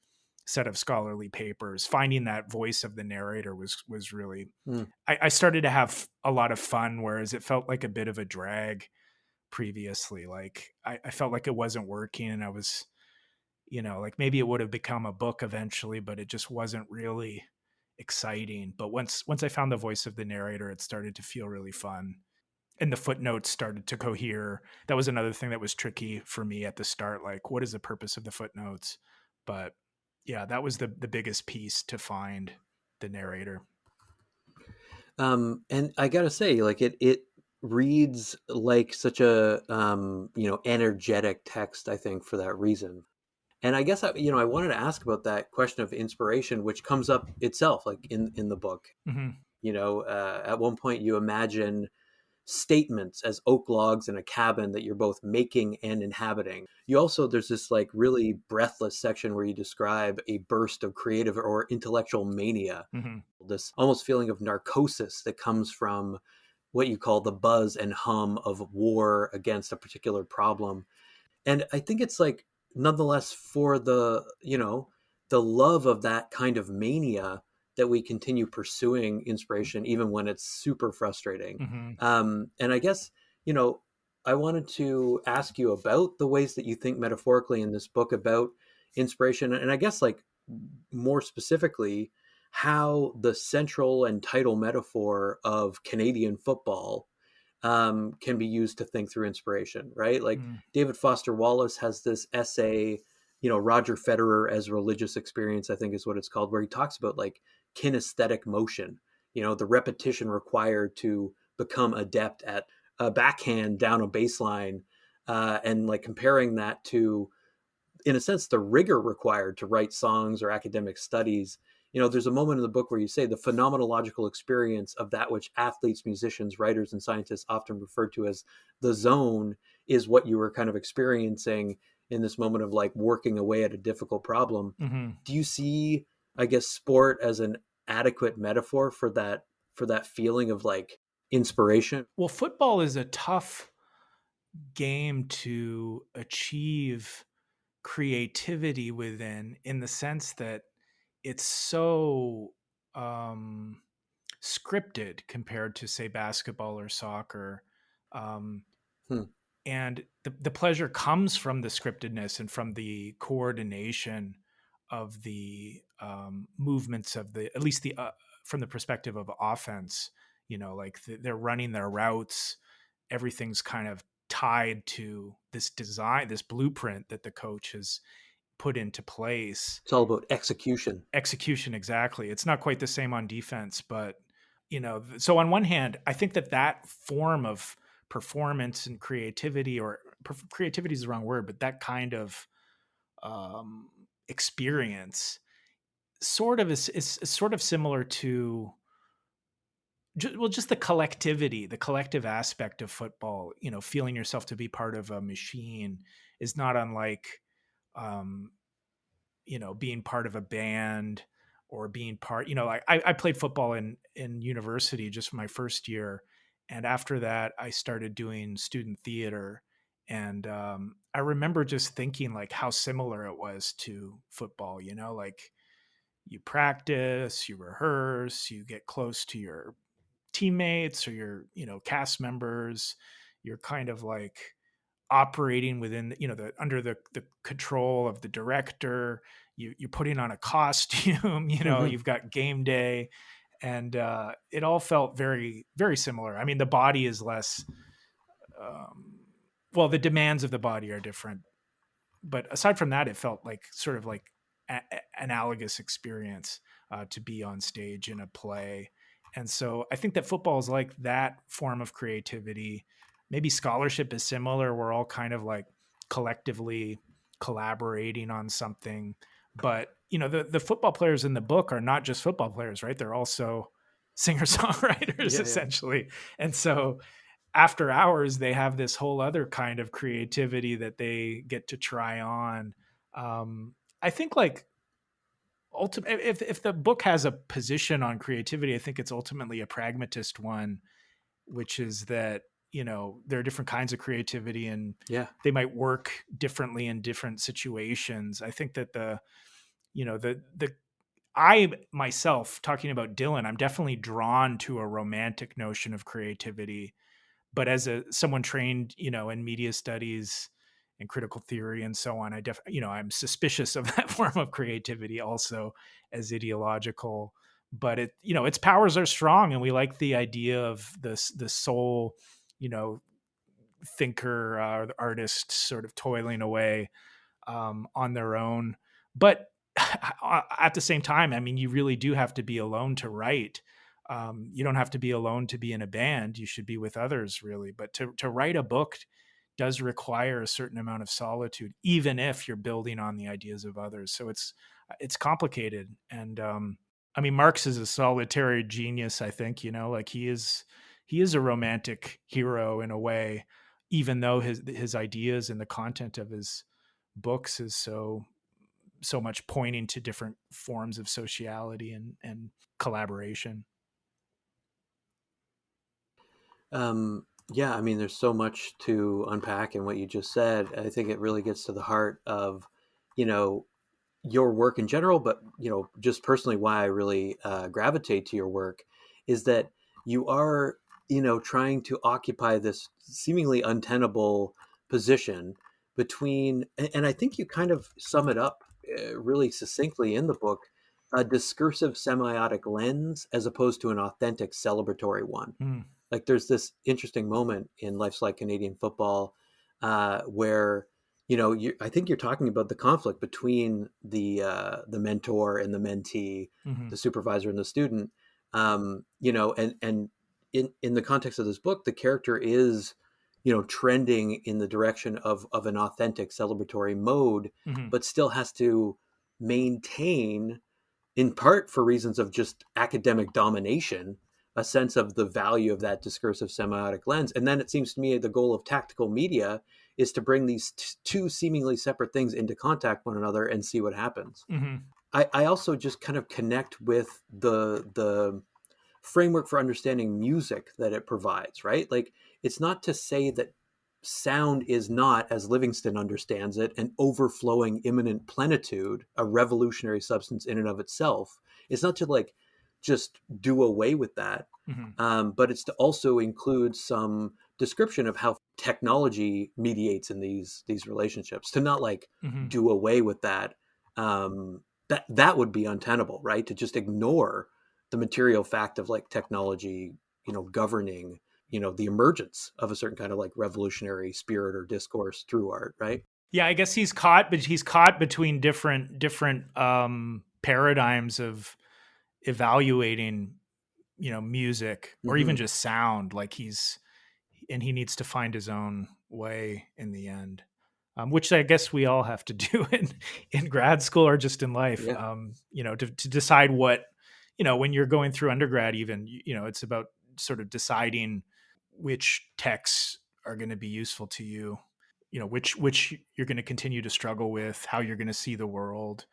set of scholarly papers. Finding that voice of the narrator was really, Mm. I started to have a lot of fun, whereas it felt like a bit of a drag previously. Like I felt like it wasn't working, and I was, like maybe it would have become a book eventually, but it just wasn't really exciting. But once I found the voice of the narrator, it started to feel really fun. And the footnotes started to cohere. That was another thing that was tricky for me at the start. Like, what is the purpose of the footnotes? But yeah, that was the biggest piece, to find the narrator. And I gotta say, like it reads like such a energetic text, I think, for that reason. And I guess I wanted to ask about that question of inspiration, which comes up itself, like in the book. Hmm. At one point you imagine statements as oak logs in a cabin that you're both making and inhabiting. You also, there's this like really breathless section where you describe a burst of creative or intellectual mania, Hmm. this almost feeling of narcosis that comes from what you call the buzz and hum of war against a particular problem. And I think it's like, nonetheless, for the love of that kind of mania, that we continue pursuing inspiration even when it's super frustrating. Hmm. And I guess, you know, I wanted to ask you about the ways that you think metaphorically in this book about inspiration. And I guess, like, more specifically, how the central and title metaphor of Canadian football can be used to think through inspiration, right? Like Mm. David Foster Wallace has this essay, Roger Federer as religious experience, I think is what it's called, where he talks about like kinesthetic motion, the repetition required to become adept at a backhand down a baseline, and like comparing that to, in a sense, the rigor required to write songs or academic studies. There's a moment in the book where you say the phenomenological experience of that which athletes, musicians, writers, and scientists often refer to as the zone is what you were kind of experiencing in this moment of like working away at a difficult problem. Hmm. Do you see, I guess, sport as an adequate metaphor for that feeling of like inspiration? Well, football is a tough game to achieve creativity within, in the sense that it's so um, scripted compared to, say, basketball or soccer. Um, Hmm. and the pleasure comes from the scriptedness and from the coordination of the movements of the, at least the from the perspective of offense. Like they're running their routes, everything's kind of tied to this design, this blueprint that the coach has put into place. It's all about execution. Execution, exactly. It's not quite the same on defense, but so on one hand, I think that form of performance and creativity, or creativity is the wrong word, but that kind of um, experience sort of is sort of similar to just the collectivity, the collective aspect of football. Feeling yourself to be part of a machine is not unlike um, being part of a band, or being part, like I played football in university just my first year. And after that, I started doing student theater. And I remember just thinking like how similar it was to football, like you practice, you rehearse, you get close to your teammates or your, cast members. You're kind of like operating within, the under the control of the director. You're putting on a costume. Hmm. You've got game day. And it all felt very, very similar. I mean, the body is less um, well, the demands of the body are different, but aside from that, it felt like sort of like analogous experience to be on stage in a play. And so I think that football is like that form of creativity. Maybe scholarship is similar. We're all kind of like collectively collaborating on something. But the football players in the book are not just football players, right? They're also singer songwriters Yeah, yeah. essentially. And so after hours, they have this whole other kind of creativity that they get to try on. I think like if the book has a position on creativity, I think it's ultimately a pragmatist one, which is that there are different kinds of creativity, and Yeah. they might work differently in different situations. I think that the I myself, talking about Dylan, I'm definitely drawn to a romantic notion of creativity. But as someone trained, in media studies and critical theory and so on, I'm suspicious of that form of creativity also as ideological. But its powers are strong, and we like the idea of the soul, you know, thinker, the artist sort of toiling away on their own. But at the same time, I mean, you really do have to be alone to write. You don't have to be alone to be in a band. You should be with others, really. But to write a book does require a certain amount of solitude, even if you're building on the ideas of others. So it's complicated. And I mean, Marx is a solitary genius, I think. Like he is a romantic hero in a way, even though his ideas and the content of his books is so much pointing to different forms of sociality and collaboration. Yeah, I mean, there's so much to unpack in what you just said. I think it really gets to the heart of, you know, your work in general, but just personally, why I really gravitate to your work is that you are, trying to occupy this seemingly untenable position between, and I think you kind of sum it up really succinctly in the book, a discursive semiotic lens as opposed to an authentic celebratory one. Mm. Like there's this interesting moment in Life's Like Canadian Football where I think you're talking about the conflict between the mentor and the mentee, Hmm. the supervisor and the student. And in the context of this book, the character is trending in the direction of an authentic celebratory mode, Hmm. but still has to maintain, in part for reasons of just academic domination, a sense of the value of that discursive semiotic lens. And then it seems to me the goal of tactical media is to bring these two seemingly separate things into contact one another and see what happens. Hmm. I also just kind of connect with the framework for understanding music that it provides, right? Like it's not to say that sound is not, as Livingston understands it, an overflowing immanent plenitude, a revolutionary substance in and of itself. It's not to like just do away with that, Hmm. but it's to also include some description of how technology mediates in these relationships. To not like Hmm. do away with that, that would be untenable, right? To just ignore the material fact of like technology, governing the emergence of a certain kind of like revolutionary spirit or discourse through art, right? Yeah, I guess he's caught between different paradigms of evaluating, music or even Mm-hmm. just sound. Like he needs to find his own way in the end, which I guess we all have to do in grad school or just in life. Yeah. To decide what, when you're going through undergrad, even, it's about sort of deciding which texts are going to be useful to you, which you're going to continue to struggle with, how you're going to see the world,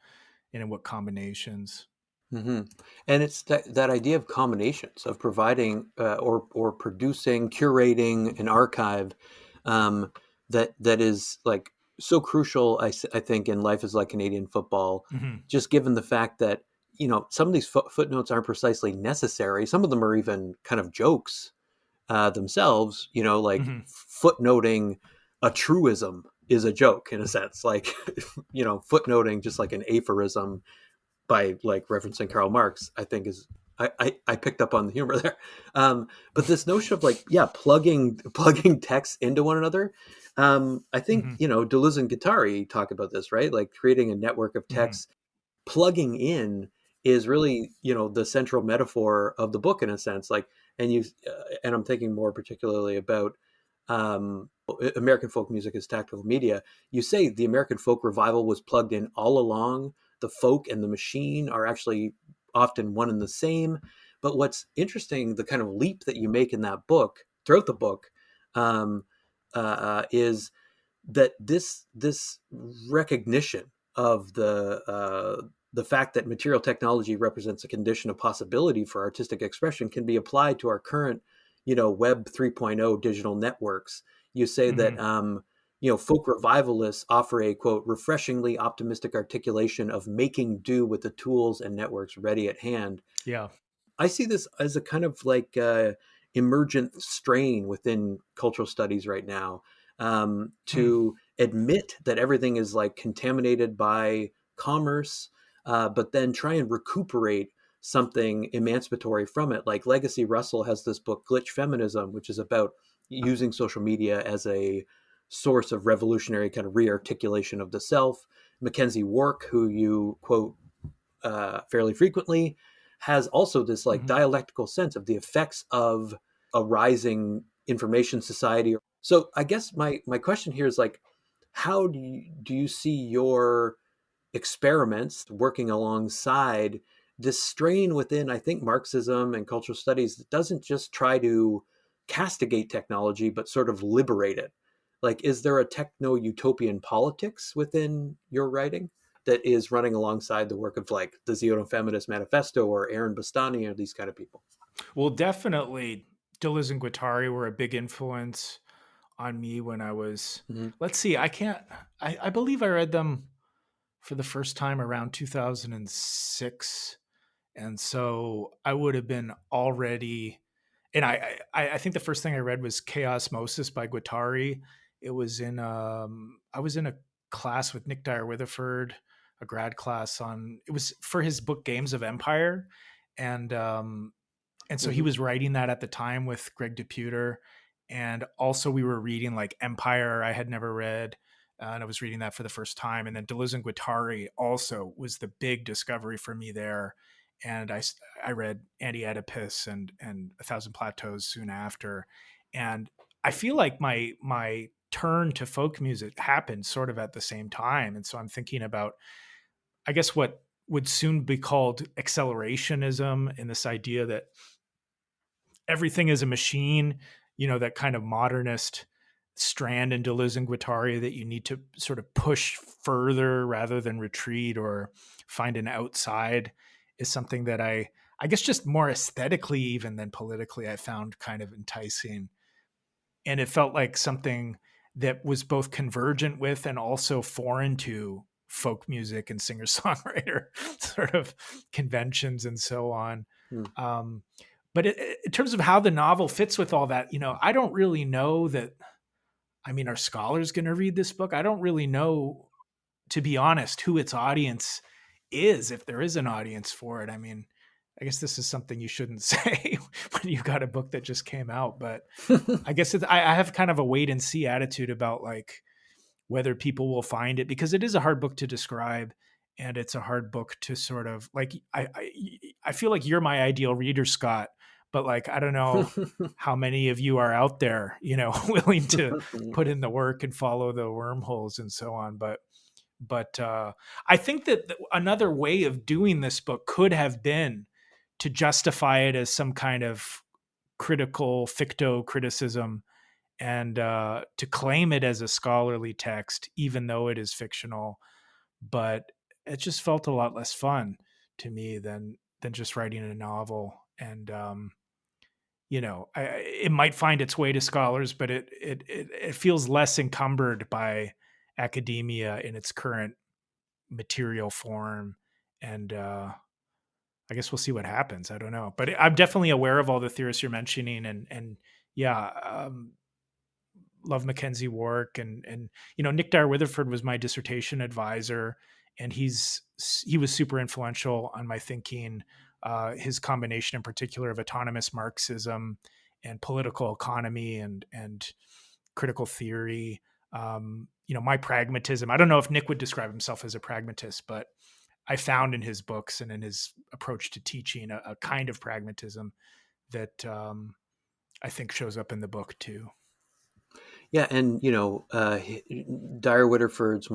and in what combinations. Mm-hmm. And it's that idea of combinations of providing or producing, curating an archive um, that is like so crucial. I think in Life is Like Canadian Football, Hmm. just given the fact that some of these footnotes aren't precisely necessary. Some of them are even kind of jokes themselves. Like Hmm. footnoting a truism is a joke in a sense. Like footnoting just like an aphorism by like referencing Karl Marx, I think is I picked up on the humor there. But this notion of like, yeah, plugging texts into one another. I think, Hmm. Deleuze and Guattari talk about this, right? Like creating a network of Hmm. texts, plugging in is really, the central metaphor of the book in a sense. Like, and I'm thinking more particularly about American folk music as tactical media. You say the American folk revival was plugged in all along. The folk and the machine are actually often one and the same. But what's interesting, the kind of leap that you make in that book, throughout the book, um, is that this recognition of the fact that material technology represents a condition of possibility for artistic expression can be applied to our current Web 3.0 digital networks. You say that, Hmm. folk revivalists offer a, quote, refreshingly optimistic articulation of making do with the tools and networks ready at hand. Yeah. I see this as a kind of like emergent strain within cultural studies right now, Hmm. to admit that everything is like contaminated by commerce, but then try and recuperate something emancipatory from it. Like Legacy Russell has this book, Glitch Feminism, which is about using social media as a source of revolutionary kind of rearticulation of the self. Mackenzie Wark, who you quote fairly frequently, has also this like Hmm. dialectical sense of the effects of a rising information society. So I guess my question here is like, how do you see your experiments working alongside this strain within, I think, Marxism and cultural studies that doesn't just try to castigate technology, but sort of liberate it? Like, is there a techno utopian politics within your writing that is running alongside the work of like the Zioto Feminist Manifesto or Aaron Bastani or these kind of people? Well, definitely Deleuze and Guattari were a big influence on me when I was, Mm-hmm. let's see, I believe I read them for the first time around 2006. And so I would have been already, and I think the first thing I read was Chaosmosis by Guattari. It was in, I was in a class with Nick Dyer Witherford, a grad class on, it was for his book Games of Empire. And, and so he Mm-hmm. was writing that at the time with Greg Deputer. And also we were reading like Empire I had never read. And I was reading that for the first time. And then Deleuze and Guattari also was the big discovery for me there. And I read Anti-Oedipus and A Thousand Plateaus soon after. And I feel like my turn to folk music happened sort of at the same time. And so I'm thinking about, I guess, what would soon be called accelerationism, and this idea that everything is a machine, that kind of modernist strand in Deleuze and Guattari, that you need to sort of push further rather than retreat or find an outside, is something that I guess just more aesthetically even than politically, I found kind of enticing. And it felt like something that was both convergent with and also foreign to folk music and singer songwriter sort of conventions and so on. Mm. Um, but in terms of how the novel fits with all that, I don't really know that. I mean, are scholars going to read this book? I don't really know, to be honest, who its audience is, if there is an audience for it. I mean, I guess this is something you shouldn't say when you've got a book that just came out, but I guess I have kind of a wait and see attitude about like whether people will find it, because it is a hard book to describe, and it's a hard book to sort of like, I feel like you're my ideal reader, Scott, but like I don't know how many of you are out there, willing to put in the work and follow the wormholes and so on. But I think that another way of doing this book could have been to justify it as some kind of critical ficto criticism, and to claim it as a scholarly text, even though it is fictional. But it just felt a lot less fun to me than just writing a novel. And it might find its way to scholars, but it feels less encumbered by academia in its current material form. And I guess we'll see what happens. I don't know, but I'm definitely aware of all the theorists you're mentioning, and yeah, love Mackenzie Wark, and Nick Dyer Witherford was my dissertation advisor, and he was super influential on my thinking. His combination, in particular, of autonomous Marxism and political economy and critical theory. My pragmatism. I don't know if Nick would describe himself as a pragmatist, but I found in his books and in his approach to teaching a kind of pragmatism that I think shows up in the book too. Yeah, and Dyer Whitterford's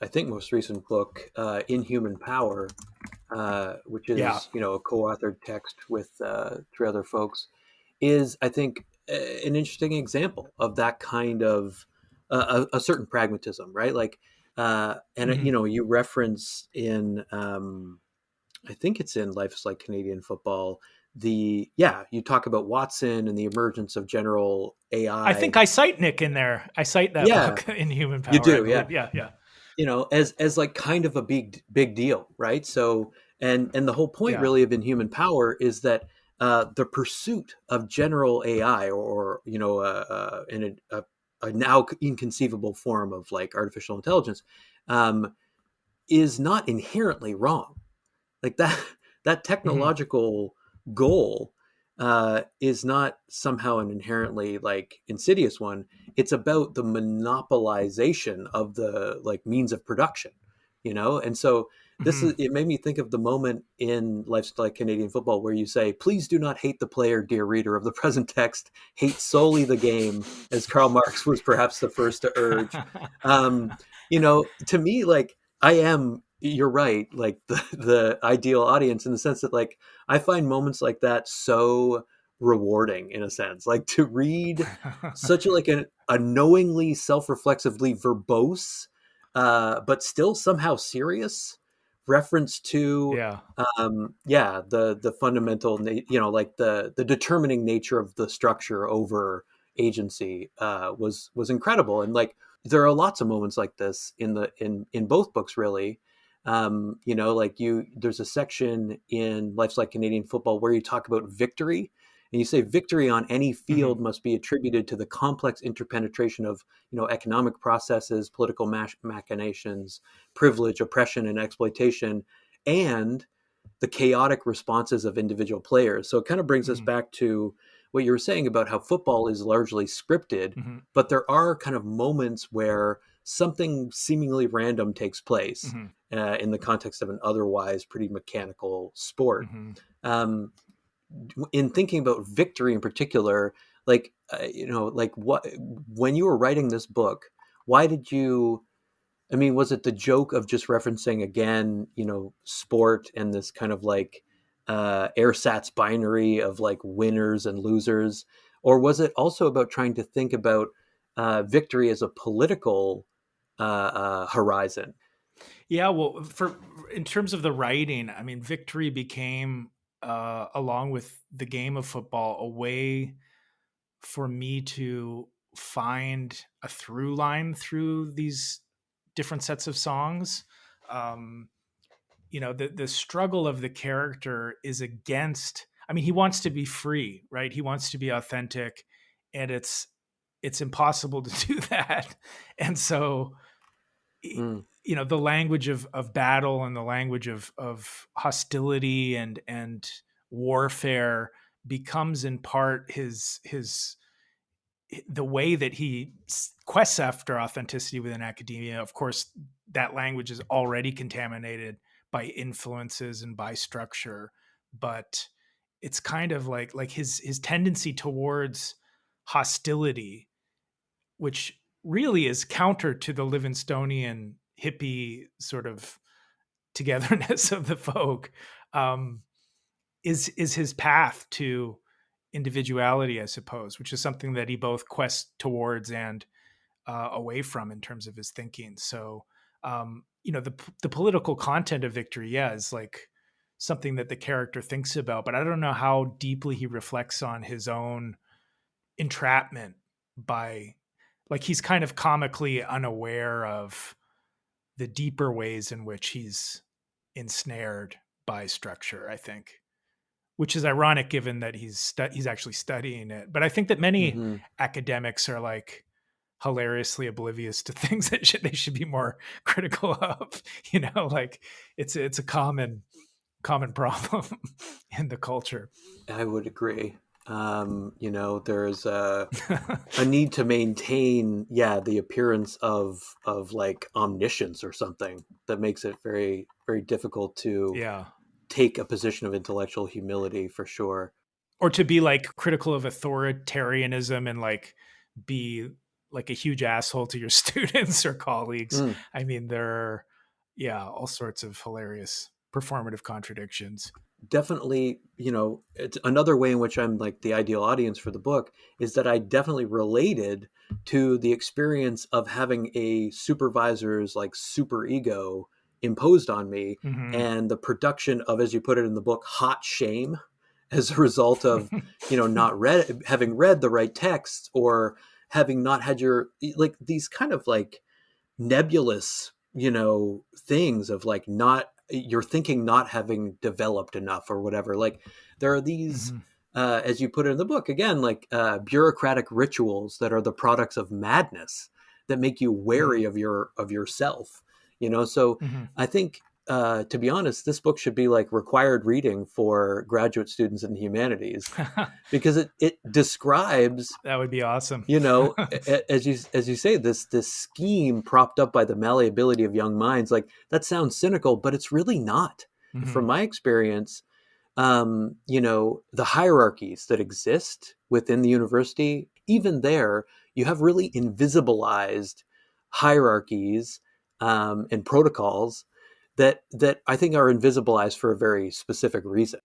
I think most recent book, "In Human Power," which Yeah. is a co-authored text with three other folks, is I think an interesting example of that kind of a certain pragmatism, right? Like, and Mhm. you reference in I think it's in Life is Like Canadian Football you talk about Watson and the emergence of general I think AI. I cite Nick in there. I cite that Yeah, book in Human you Power, I do. Yeah. believe. Yeah, yeah, As like kind of a big deal, right? So and the whole point yeah. really of In Human Power is that the pursuit of general AI, or in a now inconceivable form of like artificial intelligence, um, is not inherently wrong. Like that Hmm. technological goal is not somehow an inherently like insidious one. It's about the monopolization of the like means of production, and so Hmm. it made me think of the moment in Life's Like Canadian Football where you say, please do not hate the player, dear reader of the present text, hate solely the game, as Karl Marx was perhaps the first to urge. um, to me, like, you're right, like the ideal audience, in the sense that like I find moments like that so rewarding, in a sense, like to read such like a knowingly self-reflexively verbose but still somehow serious reference to Yeah. the fundamental like the determining nature of the structure over agency was incredible. And like there are lots of moments like this in both books, really. Like there's a section in Life's Like Canadian Football where you talk about victory, and you say victory on any Hmm. field must be attributed to the complex interpenetration of economic processes, political machinations, privilege, oppression, and exploitation, and the chaotic responses of individual players. So it kind of brings us Hmm. back to what you were saying about how football is largely scripted, Hmm. but there are kind of moments where something seemingly random takes place Hmm. in the context of an otherwise pretty mechanical sport. Hmm. Um, in thinking about victory in particular, like like what when you were writing this book, why did you? I mean, was it the joke of just referencing again, sport and this kind of like airsats binary of like winners and losers, or was it also about trying to think about victory as a political horizon? Yeah, well, for in terms of the writing, I mean, victory became, along with the game of football, a way for me to find a through line through these different sets of songs. Um, the struggle of the character is against. I mean, he wants to be free, right? He wants to be authentic, and it's impossible to do that. And so Mm, the language of battle and the language of hostility and warfare becomes in part his the way that he quests after authenticity within academia. Of course, that language is already contaminated by influences and by structure, but it's kind of like his tendency towards hostility, which really is counter to the Livingstonian hippie sort of togetherness of the folk, um, is his path to individuality, I suppose, which is something that he both quests towards and away from in terms of his thinking. So, the political content of victory, yeah, is like something that the character thinks about, but I don't know how deeply he reflects on his own entrapment by, like, he's kind of comically unaware of the deeper ways in which he's ensnared by structure, I think, which is ironic given that he's actually studying it. But I think that many hmm academics are like hilariously oblivious to things that they should be more critical of. Like it's a common problem in the culture. I would agree. There's a need to maintain, the appearance of like omniscience or something that makes it very, very difficult to Yeah. take a position of intellectual humility, for sure. Or to be like critical of authoritarianism and like be like a huge asshole to your students or colleagues. Mm, I mean, there are, yeah, all sorts of hilarious performative contradictions. definitely, it's another way in which I'm like the ideal audience for the book is that I definitely related to the experience of having a supervisor's like super ego imposed on me, Hmm. and the production of, as you put it in the book, hot shame as a result of, not having read the right texts, or having not had your, like, these kind of like nebulous, things of like, not your thinking not having developed enough or whatever. Like, there are these, Mm-hmm. as you put it in the book, again, like bureaucratic rituals that are the products of madness, that make you wary of yourself. So Mm-hmm. I think, to be honest, this book should be like required reading for graduate students in the humanities, because it describes, That would be awesome. as you say, this scheme propped up by the malleability of young minds. Like, that sounds cynical, but it's really not. From Mm-hmm. my experience, the hierarchies that exist within the university, even there, you have really invisibilized hierarchies, and protocols that I think are invisibilized for a very specific reason.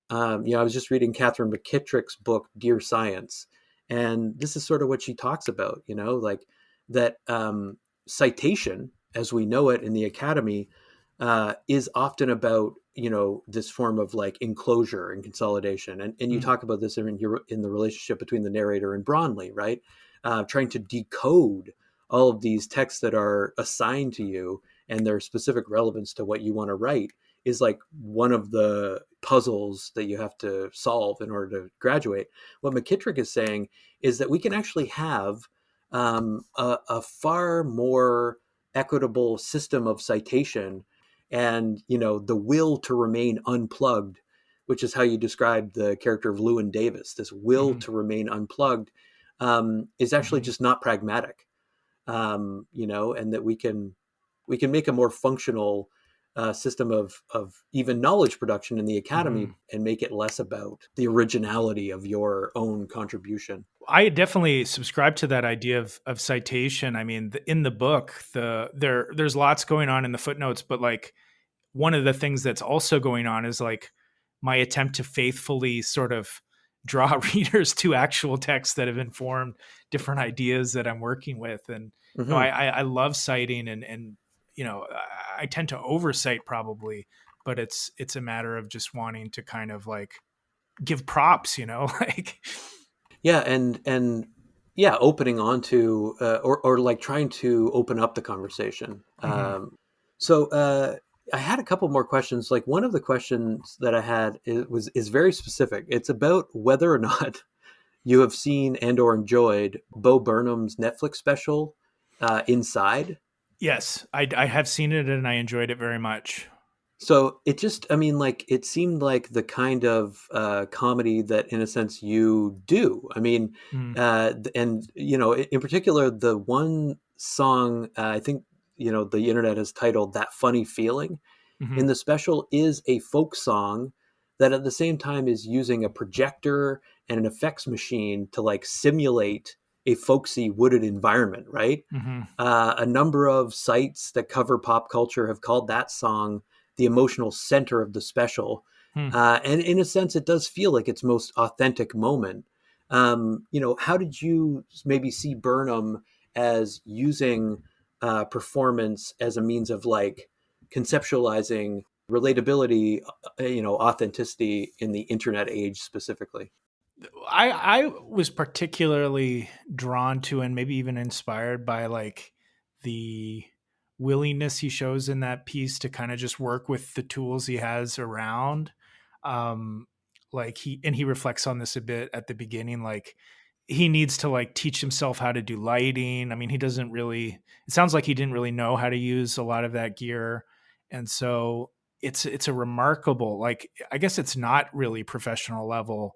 I was just reading Catherine McKittrick's book, Dear Science, and this is sort of what she talks about, like that, citation, as we know it in the academy, is often about, this form of like enclosure and consolidation. And you talk about this in the relationship between the narrator and Bromley, right? Trying to decode all of these texts that are assigned to you and their specific relevance to what you want to write is like one of the puzzles that you have to solve in order to graduate. What McKittrick is saying is that we can actually have, a far more equitable system of citation, and the will to remain unplugged, which is how you describe the character of Llewyn Davis. This will Mm-hmm. to remain unplugged, is actually Mm-hmm. just not pragmatic. And that we can make a more functional, system of even knowledge production in the Mm-hmm. academy, and make it less about the originality of your own contribution. I definitely subscribe to that idea of citation. I mean, in the book, there's lots going on in the footnotes, but like one of the things that's also going on is like my attempt to faithfully sort of draw readers to actual texts that have informed different ideas that I'm working with. And Hmm. I love citing, and I tend to oversight probably, but it's a matter of just wanting to kind of like give props, like. Yeah, and yeah, opening onto, or like trying to open up the conversation. Mhm. So I had a couple more questions. Like, one of the questions that I had is very specific. It's about whether or not you have seen and or enjoyed Bo Burnham's Netflix special, Inside. Yes, I have seen it and I enjoyed it very much. So it just, I mean, like, it seemed like the kind of comedy that, in a sense, you do. I mean, Mm, and in particular, the one song, I think, the internet has titled "That Funny Feeling" in mhm, the special, is a folk song that at the same time is using a projector and an effects machine to like simulate a folksy wooded environment, right? mhm, A number of sites that cover pop culture have called that song the emotional center of the special. hmm. And in a sense, it does feel like its most authentic moment. How did you maybe see Burnham as using, performance as a means of like conceptualizing relatability, authenticity in the internet age specifically? I was particularly drawn to and maybe even inspired by like the willingness he shows in that piece to kind of just work with the tools he has around. Um, like he reflects on this a bit at the beginning, like he needs to like teach himself how to do lighting. I mean, he doesn't really, it sounds like he didn't really know how to use a lot of that gear. And so it's a remarkable, like, I guess it's not really professional level,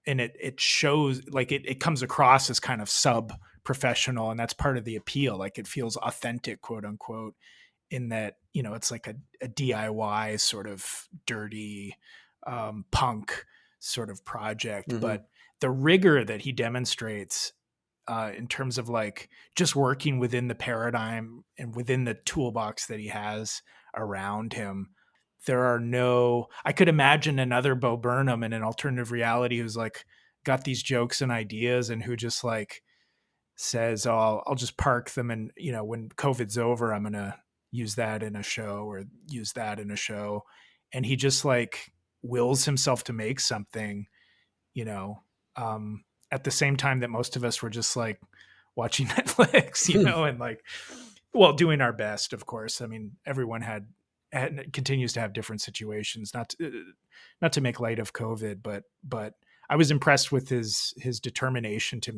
and it shows like it comes across as kind of sub professional, and that's part of the appeal. Like it feels authentic, quote unquote, in that it's like a DIY sort of dirty punk sort of project, Hmm. but the rigor that he demonstrates in terms of like just working within the paradigm and within the toolbox that he has around him. There are no, I could imagine another Bo Burnham in an alternative reality who's like got these jokes and ideas and who just like says, "Oh, I'll just park them, and when COVID's over, I'm gonna use that in a show or use that in a show," and he just like wills himself to make something, you know, at the same time that most of us were just like watching Netflix, and like, well, doing our best, of course. I mean, everyone had continues to have different situations. Not to make light of COVID, but I was impressed with his determination to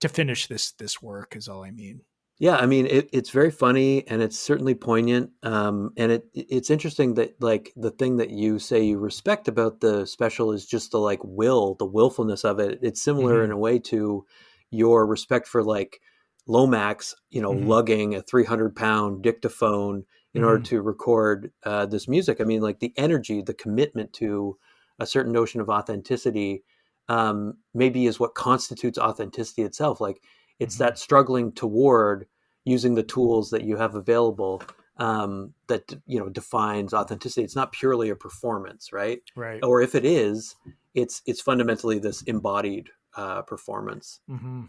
finish this work. Is all I mean. Yeah, I mean it's very funny and it's certainly poignant. And it's interesting that like the thing that you say you respect about the special is just the like the willfulness of it. It's similar in Mm-hmm. a way to your respect for like Lomax, Mm-hmm. lugging a 300-pound dictaphone in order Mm-hmm. to record this music. I mean, like the energy, the commitment to a certain notion of authenticity, maybe is what constitutes authenticity itself. Like it's Mm-hmm. that struggling toward using the tools that you have available, that defines authenticity. It's not purely a performance, right? Right. Or if it is, it's fundamentally this embodied performance. Mm-hmm.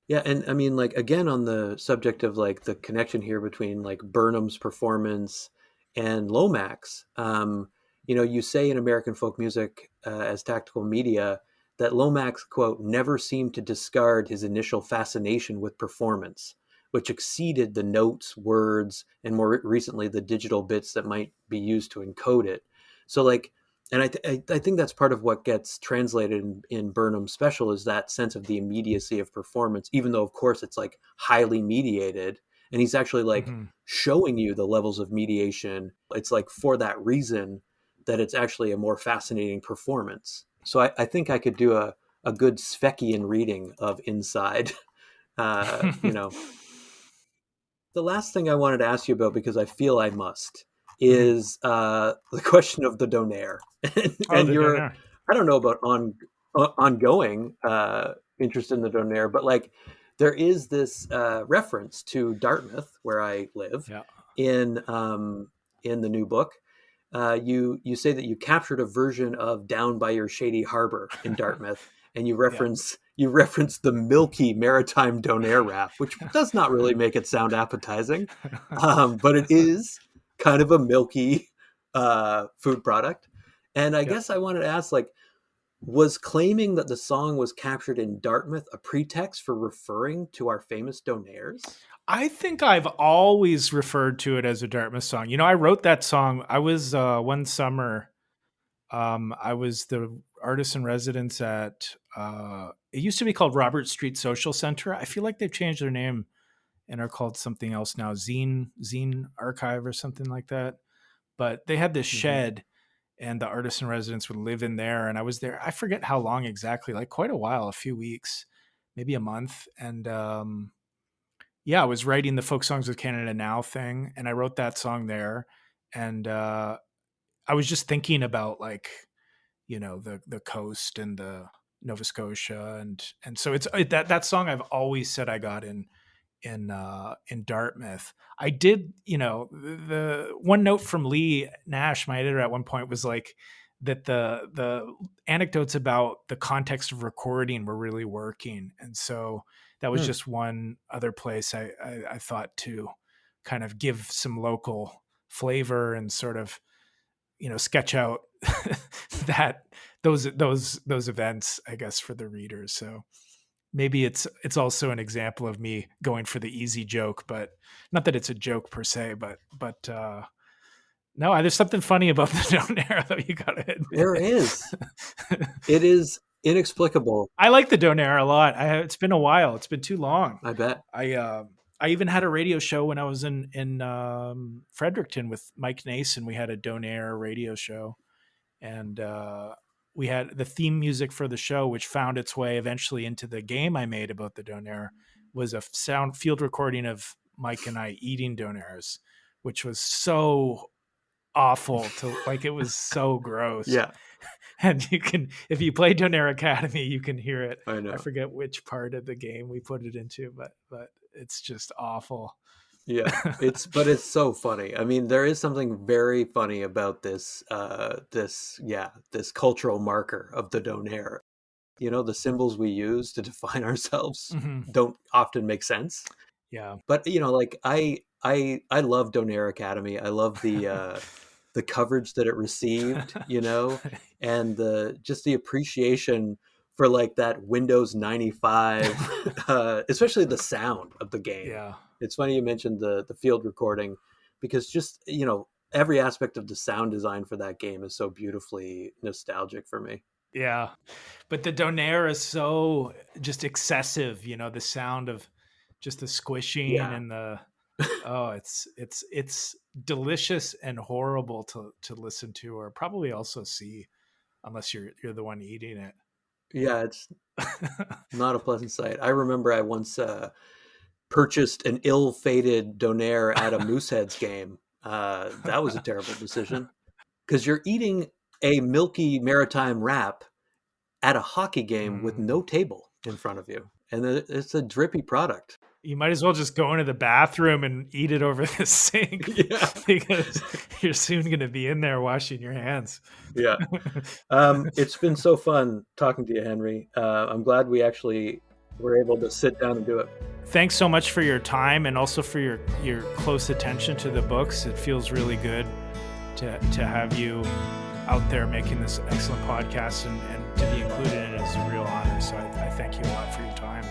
Yeah, and I mean, like again, on the subject of like the connection here between like Burnham's performance and Lomax, you say in American folk music as tactical media that Lomax, quote, never seemed to discard his initial fascination with performance, which exceeded the notes, words, and more recently the digital bits that might be used to encode it. So like, and I think that's part of what gets translated in Burnham's special is that sense of the immediacy of performance, even though of course it's like highly mediated, and he's actually like Mm-hmm. showing you the levels of mediation. It's like for that reason that it's actually a more fascinating performance. So I think I could do a good Svecian reading of Inside. uh, you know, the last thing I wanted to ask you about, because I feel I must, Mm-hmm. is the question of the donaire. Oh, And the your, donor. I don't know about ongoing interest in the donaire, but like there is this reference to Dartmouth, where I live, Yeah. in the new book. You say that you captured a version of "Down by Your Shady Harbor" in Dartmouth, and you Yeah. reference the milky maritime donaire wrap, which does not really make it sound appetizing, but it is kind of a milky food product. And I Yeah. guess I wanted to ask, like, was claiming that the song was captured in Dartmouth a pretext for referring to our famous donaires? I think I've always referred to it as a Dartmouth song. I wrote that song. I was one summer. I was the artist in residence at. It used to be called Robert Street Social Center. I feel like they've changed their name and are called something else now, Zine Archive or something like that. But they had this Mm-hmm. shed, and the artist in residence would live in there. And I was there. I forget how long exactly, like quite a while, a few weeks, maybe a month. And yeah, I was writing the Folk Songs of Canada Now thing, and I wrote that song there. And I was just thinking about like the coast and the Nova Scotia, and so that song I've always said I got in Dartmouth. I did, the one note from Lee Nash, my editor, at one point was like that the anecdotes about the context of recording were really working, and so that was Hmm. just one other place I thought to kind of give some local flavor and sort of sketch out that those events, I guess, for the readers. So maybe it's also an example of me going for the easy joke, but not that it's a joke per se, but no, there's something funny about the donaire though, you gotta There admit. is. It is inexplicable, I like the donaire a lot. It's been a while. It's been too long. I bet. I even had a radio show when I was in Fredericton with Mike Nason. We had a donaire radio show, and we had the theme music for the show, which found its way eventually into the game I made about the donaire, was a sound field recording of Mike and I eating donaires, which was so awful to like. It was so gross, Yeah, and if you play Donaire Academy, you can hear it. I I know. forget which part of the game we put it into, but it's just awful. Yeah, but it's so funny. I mean, there is something very funny about this cultural marker of the donaire. The symbols we use to define ourselves Hmm. don't often make sense. Yeah. But like I love Donaire Academy. I love the the coverage that it received, and just the appreciation for like that Windows 95, especially the sound of the game. Yeah. It's funny you mentioned the field recording, because just, every aspect of the sound design for that game is so beautifully nostalgic for me. Yeah. But the donaire is so just excessive, the sound of just the squishing Yeah. and it's delicious and horrible to listen to, or probably also see, unless you're the one eating it. Yeah, it's not a pleasant sight. I remember I once purchased an ill-fated donaire at a Mooseheads game. That was a terrible decision, because you're eating a milky maritime wrap at a hockey game with no table in front of you, and it's a drippy product. You might as well just go into the bathroom and eat it over the sink. Yeah. Because you're soon going to be in there washing your hands. Yeah. It's been so fun talking to you, Henry. I'm glad we actually were able to sit down and do it. Thanks so much for your time, and also for your close attention to the books. It feels really good to have you out there making this excellent podcast, and to be included in it is a real honor. So I thank you a lot for your time.